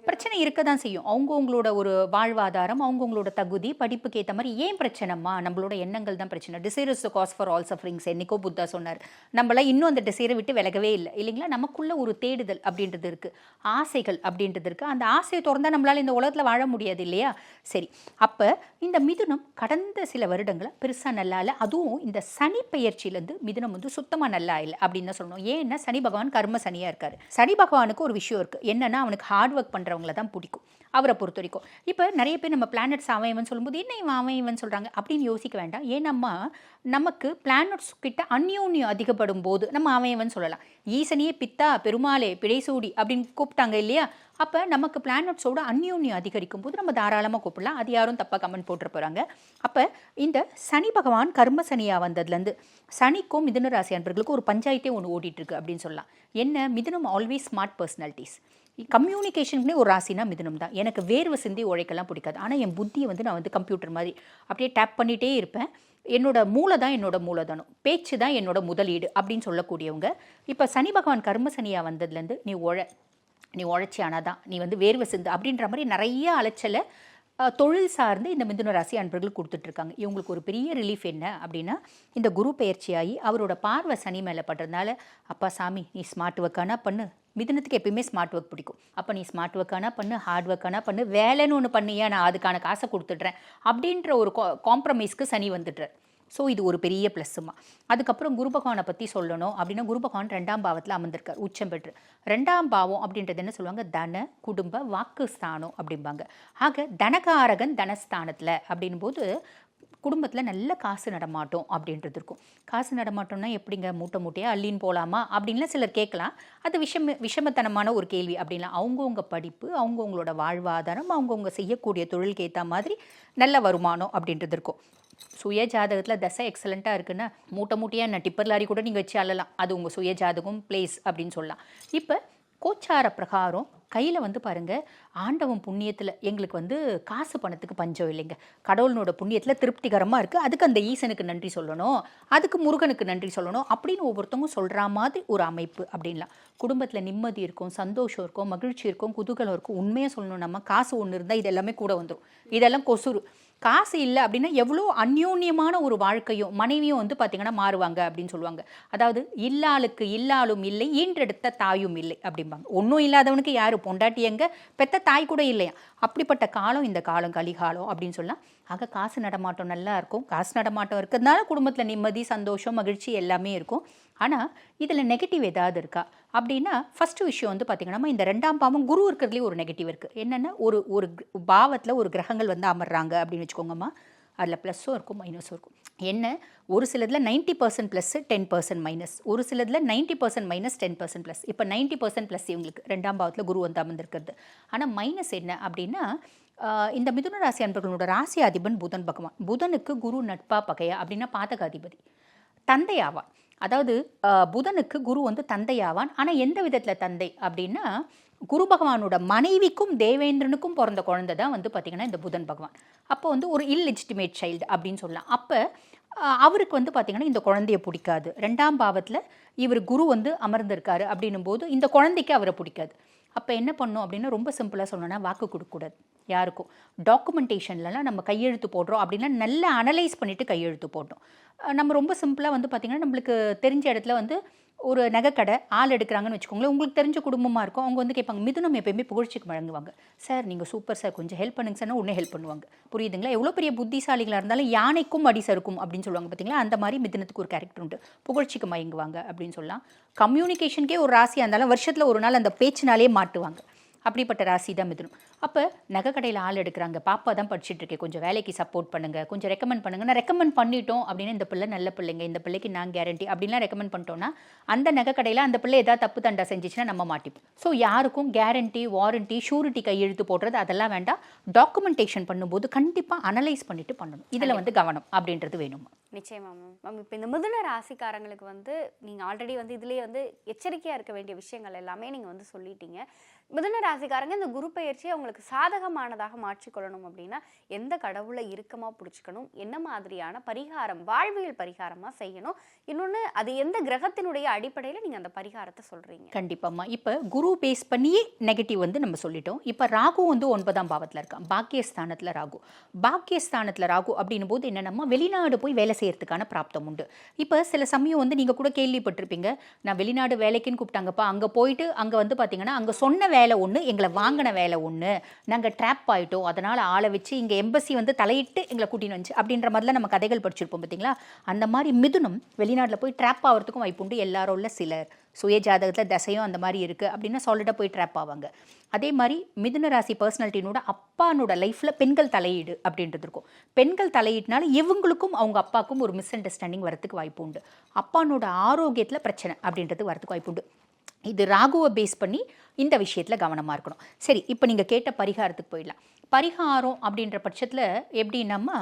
C: பிரச்சனை
D: இருக்க தான் செய்யும். அவங்கவுங்களோட ஒரு வாழ்வாதாரம், அவங்கவுங்களோட தகுதி, படிப்புக்கு ஏற்ற மாதிரி. ஏன் பிரச்சனைமா? நம்மளோட எண்ணங்கள் தான் பிரச்சனை. Desire is the cause for all sufferings என்னைக்கோ புத்தா சொன்னார். நம்மளாம் இன்னும் அந்த டிசைரை விட்டு விலகவே இல்லை இல்லைங்களா. நமக்குள்ள ஒரு தேடுதல் அப்படின்றது இருக்குது, ஆசைகள் அப்படின்றது இருக்குது. அந்த ஆசையை திறந்தால் நம்மளால் இந்த உலகத்தில் வாழ முடியாது இல்லையா. சரி, அப்போ இந்த மிதுனம் கடந்த சில வருடங்களை பெருசாக நல்லா இல்லை. அதுவும் இந்த சனி பெயர்ச்சியிலேருந்து மிதுனம் வந்து சுத்தமாக நல்லா இல்லை அப்படின்னு தான் சொல்லணும். ஏன்னா சனி பகவான் கர்ம சனியாக இருக்காரு. சனி பகவானுக்கு ஒரு விஷயம் இருக்குது, என்னன்னா அவனுக்கு ஹார்ட் ஒர்க் பண்ணுறவங்கள தான் பிடிக்கும் அவரை பொறுத்த வரைக்கும். இப்போ நிறைய பேர் நம்ம பிளானட்ஸ் அவன் சொல்லும்போது என்ன இவன் சொல்கிறாங்க அப்படின்னு யோசிக்க வேண்டாம். ஏன்னம்மா நமக்கு பிளானட்ஸ் கிட்ட அந்யோன்யம் அதிகப்படும் போது நம்ம அவன் சொல்லலாம். ஈசனியே பித்தா பெருமாளே பிழைசூடி அப்படின்னு கூப்பிட்டாங்க இல்லையா. அப்போ நமக்கு பிளானட்ஸோட அந்யோன்யம் அதிகரிக்கும் போது நம்ம தாராளமாக கூப்பிடலாம். அது யாரும் தப்பாக கமெண்ட் போட்டு போகிறாங்க. அப்போ இந்த சனி பகவான் கர்ம சனியாக வந்ததுலேருந்து சனிக்கும் மிதுன ராசி அன்பர்களுக்கும் ஒரு பஞ்சாயத்தே ஒன்று ஓடிட்டுருக்கு அப்படின்னு சொல்லலாம். என்ன, மிதுனம் ஆல்வேஸ் ஸ்மார்ட் பர்சனாலிட்டிஸ். கம்யூனிகேஷனுக்குனே ஒரு ராசினா மிதுனம் தான். எனக்கு வேர்வை சிந்தி உழைக்கலாம் பிடிக்காது, ஆனால் என் புத்தியை வந்து நான் வந்து கம்ப்யூட்டர் மாதிரி அப்படியே டேப் பண்ணிகிட்டே இருப்பேன். என்னோட மூளை தான் என்னோட மூலதனம், பேச்சு தான் என்னோட முதலீடு அப்படின்னு சொல்லக்கூடியவங்க. இப்போ சனி பகவான் கர்ம சனியாக வந்ததுலேருந்து நீ உழைச்சி ஆனால் தான் நீ வந்து வேர்வை சிந்து அப்படின்ற மாதிரி நிறைய அலைச்சலை தொழில் சார்ந்து இந்த மிதுன ராசி அன்பர்கள் கொடுத்துட்ருக்காங்க. இவங்களுக்கு ஒரு பெரிய ரிலீஃப் என்ன அப்படின்னா, இந்த குரு பயிற்சியாகி அவரோட பார்வை சனி மேலே படுறதுனால, அப்பா சாமி நீ ஸ்மார்ட் ஒர்க்கானா பண்ணு. மிதுனத்துக்கு எப்பயுமே ஸ்மார்ட் ஒர்க் பிடிக்கும். அப்போ நீ ஸ்மார்ட் ஒர்க்கானா பண்ணு, ஹார்ட் ஒர்க்கானா பண்ணு, வேலைன்னு ஒன்று பண்ணியா நான் அதுக்கான காசை கொடுத்துட்றேன் அப்படின்ற ஒரு காம்ப்ரமைஸ்க்கு சனி வந்துடுறார். ஸோ இது ஒரு பெரிய ப்ளஸ்ஸுமா. அதுக்கப்புறம் குரு பகவானை பற்றி சொல்லணும் அப்படின்னா, குரு பகவான் 2ஆம் பாவத்தில் அமர்ந்திருக்கார் உச்சம் பெற்று. 2ஆம் பாவம் அப்படின்றது என்ன சொல்லுவாங்க, தன குடும்ப வாக்கு ஸ்தானம் அப்படிம்பாங்க. ஆக தனகாரகன் தனஸ்தானத்தில் அப்படின் போது குடும்பத்தில் நல்ல காசு நடமாட்டம் அப்படின்றது இருக்கும். காசு நடமாட்டம்னா எப்படிங்க, மூட்டை மூட்டையாக அள்ளின்னு போகலாமா அப்படின்லாம் சிலர் கேட்கலாம். அது விஷமத்தனமான ஒரு கேள்வி. அப்படின்லாம் அவங்கவுங்க படிப்பு, அவங்கவுங்களோட வாழ்வாதாரம், அவங்கவுங்க செய்யக்கூடிய தொழிலுக்கு ஏற்ற மாதிரி நல்ல வருமானம் அப்படின்றது இருக்கும். சுய ஜாதகத்தில் தசை எக்ஸலண்ட்டாக இருக்குன்னா மூட்டை மூட்டையாக என்ன டிப்பர் லாரி கூட நீங்கள் வச்சு அள்ளலாம். அது உங்கள் சுய ஜாதகம் பிளேஸ் அப்படின்னு சொல்லலாம். இப்போ கோச்சார பிரகாரம் கையில் வந்து பாருங்கள், ஆண்டவன் புண்ணியத்தில் எங்களுக்கு வந்து காசு பணத்துக்கு பஞ்சம் இல்லைங்க. கடவுளனோட புண்ணியத்தில் திருப்திகரமாக இருக்குது. அதுக்கு அந்த ஈசனுக்கு நன்றி சொல்லணும், அதுக்கு முருகனுக்கு நன்றி சொல்லணும் அப்படின்னு ஒவ்வொருத்தவங்க சொல்கிற மாதிரி ஒரு அமைப்பு அப்படின்லாம். குடும்பத்தில் நிம்மதி இருக்கும், சந்தோஷம் இருக்கும், மகிழ்ச்சி இருக்கும், குதூகலம் இருக்கும். உண்மையாக சொல்லணும், நம்ம காசு ஒன்று இருந்தால் இது எல்லாமே கூட வந்துடும். இதெல்லாம் கொசுறு. காசு இல்லை அப்படின்னா எவ்வளோ அந்யோன்யமான ஒரு வாழ்க்கையும் மனைவியும் வந்து பார்த்திங்கன்னா மாறுவாங்க அப்படின்னு சொல்லுவாங்க. அதாவது இல்லாளுக்கு இல்லாலும் இல்லை, ஈன்றெடுத்த தாயும் இல்லை அப்படிம்பாங்க. ஒன்றும் இல்லாதவனுக்கு யார் பொண்டாட்டி எங்க, பெத்த தாய் கூட இல்லையா. அப்படிப்பட்ட காலம் இந்த காலம், கலிகாலம் அப்படின்னு சொல்லலாம். ஆக காசு நடமாட்டம் நல்லா இருக்கும். காசு நடமாட்டம் இருக்கிறதுனால குடும்பத்தில் நிம்மதி, சந்தோஷம், மகிழ்ச்சி எல்லாமே இருக்கும். ஆனால் இதில் நெகட்டிவ் ஏதாவது இருக்கா அப்படின்னா, ஃபஸ்ட்டு விஷயம் வந்து பார்த்திங்கன்னா, இந்த 2ஆம் பாவம் குரு இருக்கிறதுலேயே ஒரு நெகட்டிவ் இருக்குது. என்னென்னா, ஒரு பாவத்தில் ஒரு கிரகங்கள் வந்து அமர்றாங்க அப்படின்னு வச்சுக்கோங்கம்மா. அதில் ப்ளஸ்ஸும் இருக்கும், மைனஸும் இருக்கும். என்ன, ஒரு சிலதில் 90% ப்ளஸ்ஸு, 10% மைனஸ், ஒரு சிலதில் 90% மைனஸ், 10% ப்ளஸ். இப்போ 90% ப்ளஸ் இவங்களுக்கு 2ஆம் பாவத்தில் குரு வந்து அமர்ந்திருக்கிறது. ஆனால் மைனஸ் என்ன அப்படின்னா, இந்த மிதுன ராசி அன்பர்களோட ராசி அதிபன் புதன் பகவான். புதனுக்கு குரு நட்பா பகையா அப்படின்னா பாதகாதிபதி, தந்தையாவான். அதாவது புதனுக்கு குரு வந்து தந்தையாவான். ஆனால் எந்த விதத்தில் தந்தை அப்படின்னா, குரு பகவானோட மனைவிக்கும் தேவேந்திரனுக்கும் பிறந்த குழந்தை தான் வந்து பார்த்திங்கன்னா இந்த புதன் பகவான். அப்போ வந்து ஒரு இல்லெஜிட்டிமேட் சைல்டு அப்படின்னு சொல்லலாம். அப்போ அவருக்கு வந்து பார்த்திங்கன்னா இந்த குழந்தைய பிடிக்காது. 2ஆம் பாவத்தில் இவர் குரு வந்து அமர்ந்திருக்காரு அப்படின்னும் போது இந்த குழந்தைக்கு அவரை பிடிக்காது. அப்போ என்ன பண்ணணும் அப்படின்னா, ரொம்ப சிம்பிளாக சொல்லணும்னா, வாக்கு கொடுக்கக்கூடாது யாருக்கும். டாக்குமெண்டேஷன்லலாம் நம்ம கையெழுத்து போடுறோம் அப்படின்னா நல்லா அனலைஸ் பண்ணிவிட்டு கையெழுத்து போடணும். நம்ம ரொம்ப சிம்பிளாக வந்து பார்த்திங்கன்னா, நம்மளுக்கு தெரிஞ்ச இடத்துல வந்து ஒரு நகைக்கடை ஆள் எடுக்கிறாங்கன்னு வச்சுக்கோங்களேன். உங்களுக்கு தெரிஞ்ச குடும்பமாக இருக்கும். அவங்க வந்து கேட்பாங்க, மிதுனம் எப்பயுமே புகழ்ச்சிக்கு வழங்குவாங்க. சார் நீங்கள் சூப்பர் சார், கொஞ்சம் ஹெல்ப் பண்ணுங்க சார்னா உடனே ஹெல்ப் பண்ணுவாங்க. புரியுதுங்களா? எவ்வளோ பெரிய புத்திசாலிகளாக இருந்தாலும் யானைக்கும் அடி சறுக்கும் அப்படின்னு சொல்லுவாங்க பார்த்தீங்களா. அந்த மாதிரி மிதுனத்துக்கு ஒரு கேரக்டர் உண்டு. புகழ்ச்சிக்கு மயங்குவாங்க அப்படின்னு சொல்லலாம். கம்யூனிகேஷனுக்கே ஒரு ராசியாக இருந்தாலும் வருஷத்தில் ஒரு நாள் அந்த பேச்சினாலே மாட்டுவாங்க. அப்படிப்பட்ட ராசி தான் மிதுனம். அப்போ நகைக்கடையில் ஆள் எடுக்கிறாங்க, பாப்பா தான் படிச்சுட்டு இருக்கேன், கொஞ்சம் வேலைக்கு சப்போர்ட் பண்ணுங்கள், கொஞ்சம் ரெக்கமெண்ட் பண்ணுங்கள். நான் ரெக்கமெண்ட் பண்ணிட்டோம் அப்படின்னா, இந்த பிள்ளை நல்ல பிள்ளைங்க, இந்த பிள்ளைக்கு நான் கேரண்டி அப்படின்லாம் ரெக்கமெண்ட் பண்ணிட்டோன்னா, அந்த நகைக்கடையில் அந்த பிள்ளை ஏதாவது தப்பு தண்டா செஞ்சிச்சுன்னா நம்ம மாட்டிப்போம். ஸோ யாருக்கும் கேரண்டி, வாரண்டி, ஷூரிட்டி கையெழுத்து போடுறது அதெல்லாம் வேண்டாம். டாக்குமெண்டேஷன் பண்ணும்போது கண்டிப்பாக அனலைஸ் பண்ணிட்டு பண்ணணும். இதில் வந்து கவனம் அப்படின்றது வேணும்.
C: நிச்சயமா மேம். இப்போ இந்த மிதுன ராசிக்காரங்களுக்கு வந்து நீங்கள் ஆல்ரெடி வந்து இதுலேயே வந்து எச்சரிக்கையாக இருக்க வேண்டிய விஷயங்கள் எல்லாமே நீங்கள் வந்து சொல்லிட்டீங்க. மிதுன ராசிக்காரங்க இந்த குரு பயிற்சியை அவங்களுக்கு சாதகமானதாக மாற்றிக்கொள்ளணும் அப்படின்னா எந்த கடவுளை இறுக்கமாக பிடிச்சிக்கணும், என்ன மாதிரியான பரிகாரம், வாழ்வியல் பரிகாரமாக செய்யணும், இன்னொன்று அது எந்த கிரகத்தினுடைய அடிப்படையில் நீங்கள் அந்த பரிகாரத்தை சொல்கிறீங்க?
D: கண்டிப்பாம்மா. இப்போ குரு பேஸ் பண்ணி நெகட்டிவ் வந்து நம்ம சொல்லிட்டோம். இப்போ ராகு வந்து 9ஆம் பாவத்தில் இருக்கான், பாக்கியஸ்தானத்தில் ராகு. பாக்கியஸ்தானத்தில் ராகு அப்படின்னும் போது என்னென்னமா, வெளிநாடு போய் வேலை செய்யறதுக்கான பிராப்தம் உண்டு. இப்போ சில சமயம் வந்து நீங்கள் கூட கேள்விப்பட்டிருப்பீங்க, நான் வெளிநாடு வேலைக்குன்னு கூப்பிட்டாங்கப்பா, அங்கே போயிட்டு அங்கே வந்து பார்த்தீங்கன்னா அங்கே சொன்ன வேலை ஒன்று, எங்களை வாங்கின வேலை ஒன்று, நாங்கள் ட்ராப் ஆகிட்டோம், அதனால் ஆளை வச்சு இங்கே எம்பசி வந்து தலையிட்டு எங்களை கூட்டின்னு வந்துச்சு அப்படின்ற மாதிரிலாம் நம்ம கதைகள் படிச்சிருப்போம் பார்த்தீங்களா. அந்த மாதிரி மிதுனம் வெளிநாட்டில் போய் ட்ராப் ஆகிறதுக்கும் வாய்ப்பு உண்டு. எல்லாரும் உள்ள சிலர் சுய ஜாதகத்தில் தசையும் அந்த மாதிரி இருக்குது அப்படின்னா சாலிடாக போய் ட்ராப் ஆவாங்க. அதே மாதிரி மிதுன ராசி பர்சனாலிட்டினோட அப்பானோட லைஃப்பில் பெண்கள் தலையீடு அப்படின்றது இருக்கும். பெண்கள் தலையீடுனால இவங்களுக்கும் அவங்க அப்பாவுக்கும் ஒரு மிஸ் அண்டர்ஸ்டாண்டிங் வரத்துக்கு வாய்ப்பு உண்டு. அப்பானோட ஆரோக்கியத்தில் பிரச்சனை அப்படின்றது வரத்துக்கு வாய்ப்பு உண்டு. இது ராகுவை பேஸ் பண்ணி இந்த விஷயத்தில் கவனமாக இருக்கணும். சரி, இப்போ நீங்கள் கேட்ட பரிகாரத்துக்கு போயிடலாம். பரிகாரம் அப்படின்ற பட்சத்தில் எப்படின்னா,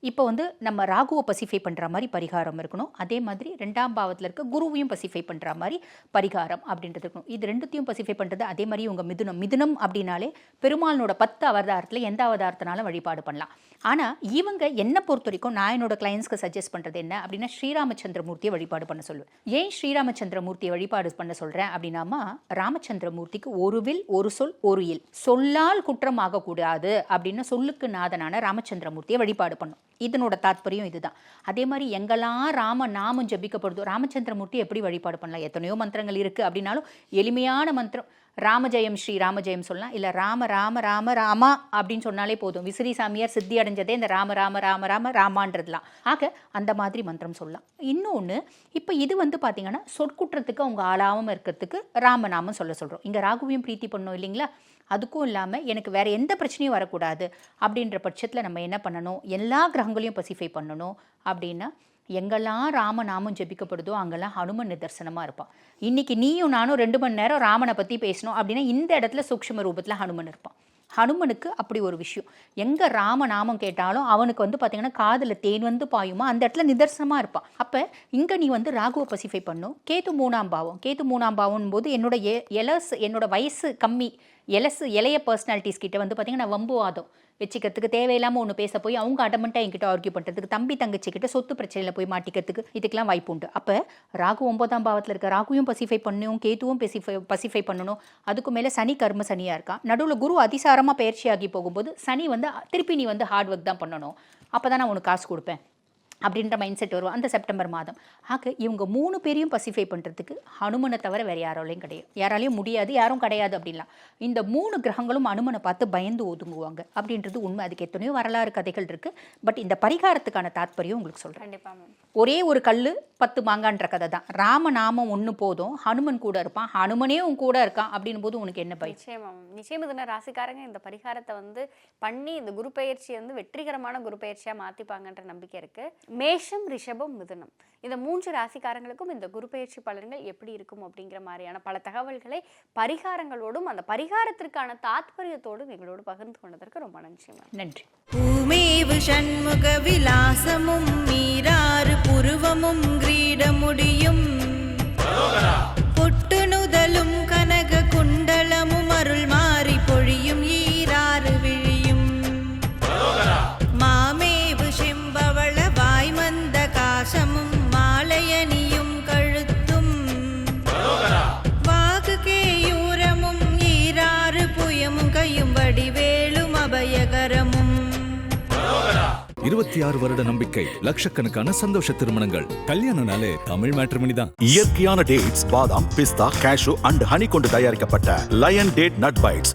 D: இப்போ வந்து நம்ம ராகுவை பசிஃபை பண்ணுற மாதிரி பரிகாரம் இருக்கணும். அதே மாதிரி 2ஆம் பாவத்தில் இருக்க குருவையும் பசிஃபை பண்ணுற மாதிரி பரிகாரம் அப்படின்றது இருக்கணும். இது ரெண்டுத்தையும் பசிஃபை பண்ணுறது. அதே மாதிரி உங்கள் மிதுனம் அப்படின்னாலே பெருமாளனோட 10 அவதாரத்தில் எந்த அவதாரத்தினாலும் வழிபாடு பண்ணலாம். ஆனால் இவங்க என்னை பொறுத்த வரைக்கும் நான் என்னோட கிளைண்ட்ஸ்க்கு சஜஸ்ட் பண்ணுறது என்ன அப்படின்னா ஸ்ரீராமச்சந்திரமூர்த்தியை வழிபாடு பண்ண சொல்லுவேன். ஏன் ஸ்ரீராமச்சந்திரமூர்த்தியை வழிபாடு பண்ண சொல்கிறேன் அப்படின்னாமா, ராமச்சந்திரமூர்த்திக்கு ஒரு வில் ஒரு சொல் ஒரு இல், சொல்லால் குற்றம் ஆகக்கூடாது அப்படின்னு சொல்லுக்கு நாதனான ராமச்சந்திரமூர்த்தியை வழிபாடு பண்ணும். இதனோட தாத்பரியம் இதுதான். அதே மாதிரி எங்கெல்லாம் ராம நாமம் ஜபிக்கப்படுதோ ராமச்சந்திரமூர்த்தி எப்படி வழிபாடு பண்ணலாம். எத்தனையோ மந்திரங்கள் இருக்குது அப்படின்னாலும் எளிமையான மந்திரம் ராமஜெயம் ஸ்ரீ ராமஜெயம் சொல்லலாம். இல்லை ராம ராம ராம ராமா அப்படின்னு சொன்னாலே போதும். விசிறி சாமியார் சித்தி அடைஞ்சதே இந்த ராம ராம ராம ராம ராமான்றதுலாம். ஆக அந்த மாதிரி மந்திரம் சொல்லலாம். இன்னொன்று, இப்போ இது வந்து பார்த்தீங்கன்னா சொற்குற்றத்துக்கு அவங்க ஆளாமல் இருக்கிறதுக்கு ராமநாமம் சொல்ல சொல்கிறோம். இங்கே ராகுவையும் பிரீத்தி பண்ணோம் இல்லைங்களா. அதுக்கும் இல்லாமல் எனக்கு வேறு எந்த பிரச்சனையும் வரக்கூடாது அப்படின்ற பட்சத்தில் நம்ம என்ன பண்ணணும், எல்லா கிரகங்களையும் பசிஃபை பண்ணணும். அப்படின்னா எங்கெல்லாம் ராமநாமம் ஜபிக்கப்படுதோ அங்கெல்லாம் ஹனுமன் நிதர்சனமாக இருப்பான். இன்றைக்கி நீயும் நானும் 2 மணி நேரம் ராமனை பற்றி பேசணும் அப்படின்னா இந்த இடத்துல சூக்ஷ்ம ரூபத்தில் ஹனுமன் இருப்பான். ஹனுமனுக்கு அப்படி ஒரு விஷயம். எங்கே ராமநாமம் கேட்டாலும் அவனுக்கு வந்து பார்த்திங்கன்னா காதில் தேன் வந்து பாயுமா அந்த இடத்துல நிதர்சனமாக இருப்பான். அப்போ இங்கே நீ வந்து ராகுவை பசிஃபை பண்ணும். கேது 3ஆம் பாவம். கேது 3ஆம் பாவம் போது என்னோட வயசு கம்மி இளைய பர்சனாலிட்டிஸ் கிட்ட வந்து பார்த்திங்கன்னா வம்புவாதம் வச்சுக்கிறதுக்கு தேவையில்லாமல் ஒன்று பேச போய் அவங்க அடமெண்ட்டாக என்கிட்ட ஆர்கியூ பண்ணுறதுக்கு, தம்பி தங்கச்சிக்கிட்ட சொத்து பிரச்சனையில் போய் மாட்டிக்கிறதுக்கு இதுக்கெல்லாம் வாய்ப்பு உண்டு. அப்போ ராகு 9ஆம் பாவத்தில் இருக்க ராகுவையும் பசிஃபை பண்ணணும், கேதுவும் பசிஃபை பண்ணணும். அதுக்கு மேலே சனி கர்ம சனியாக இருக்கான். நடுவில் குரு அதிசாரமாக பயிற்சியாகி போகும்போது சனி வந்து திருப்பி நீ வந்து ஹார்ட் ஒர்க் தான் பண்ணணும், அப்போ தான் நான் உனக்கு காசு கொடுப்பேன் அப்படின்ற மைண்ட் செட் வரும் அந்த செப்டம்பர் மாதம். ஆக இவங்க 3 பேரையும் பசிஃபை பண்ணுறதுக்கு ஹனுமனை தவிர வேறு யாராலையும் முடியாது, யாரும் கிடையாது அப்படின்லாம். இந்த 3 கிரகங்களும் ஹனுமனை பார்த்து பயந்து ஒதுங்குவாங்க அப்படின்றது உண்மை. அதுக்கு எத்தனையோ வரலாறு கதைகள் இருக்குது. பட் இந்த பரிகாரத்துக்கான தாத்பரியம் உங்களுக்கு சொல்கிறேன்.
C: கண்டிப்பாக
D: ஒரே ஒரு கல் 10 மாங்கான்ற கதை தான். ராமநாமம் ஒன்று போதும், ஹனுமன் கூட இருப்பான், ஹனுமனே உன் கூட இருக்கான் அப்படின் போது உனக்கு என்ன பயம்?
C: நிச்சயம் இதுன ராசிக்காரங்க இந்த பரிகாரத்தை வந்து பண்ணி இந்த குரு பயிற்சியை வந்து வெற்றிகரமான குரு பயிற்சியாக மாற்றிப்பாங்கன்ற நம்பிக்கை இருக்குது. மேஷம், ரிஷபம், மிதுனம் இந்த 3 ராசிக்காரங்களுக்கும் இந்த குரு பயிற்சி பலன்கள் எப்படி இருக்கும் அப்படிங்கிற மாதிரியான பல தகவல்களை பரிகாரங்களோடும் அந்த பரிகாரத்திற்கான தாத்பரியத்தோடும் எங்களோடு பகிர்ந்து கொண்டதற்கு ரொம்ப நன்றி.
E: பூமேவு சண்முக விலாசமும் மீராறு புருவமும் கிரீடமுடியும் பொட்டு நுதலும் கனக குண்டலமும் அருள் மாறி பொழியும் ஈராறு விழியும் மாமேவு செம்பவள வாய்மந்த காசமும் மாலையணியும் கழுத்தும் வாகு கேயூரமும் ஈராறு புயமும் கையும் வடிவேலும் அபயகரமும்
A: 26 வருட நம்பிக்கை, லட்சக்கணக்கான சந்தோஷ திருமணங்கள். கல்யாணம்னாலே தமிழ் மேட்ரிமோனி தான்.
B: இயற்கையான டேட்ஸ், பாதாம், பிஸ்தா, கேஷு அண்ட் ஹனி கொண்டு தயாரிக்கப்பட்ட லயன் டேட் நட் பைட்ஸ்.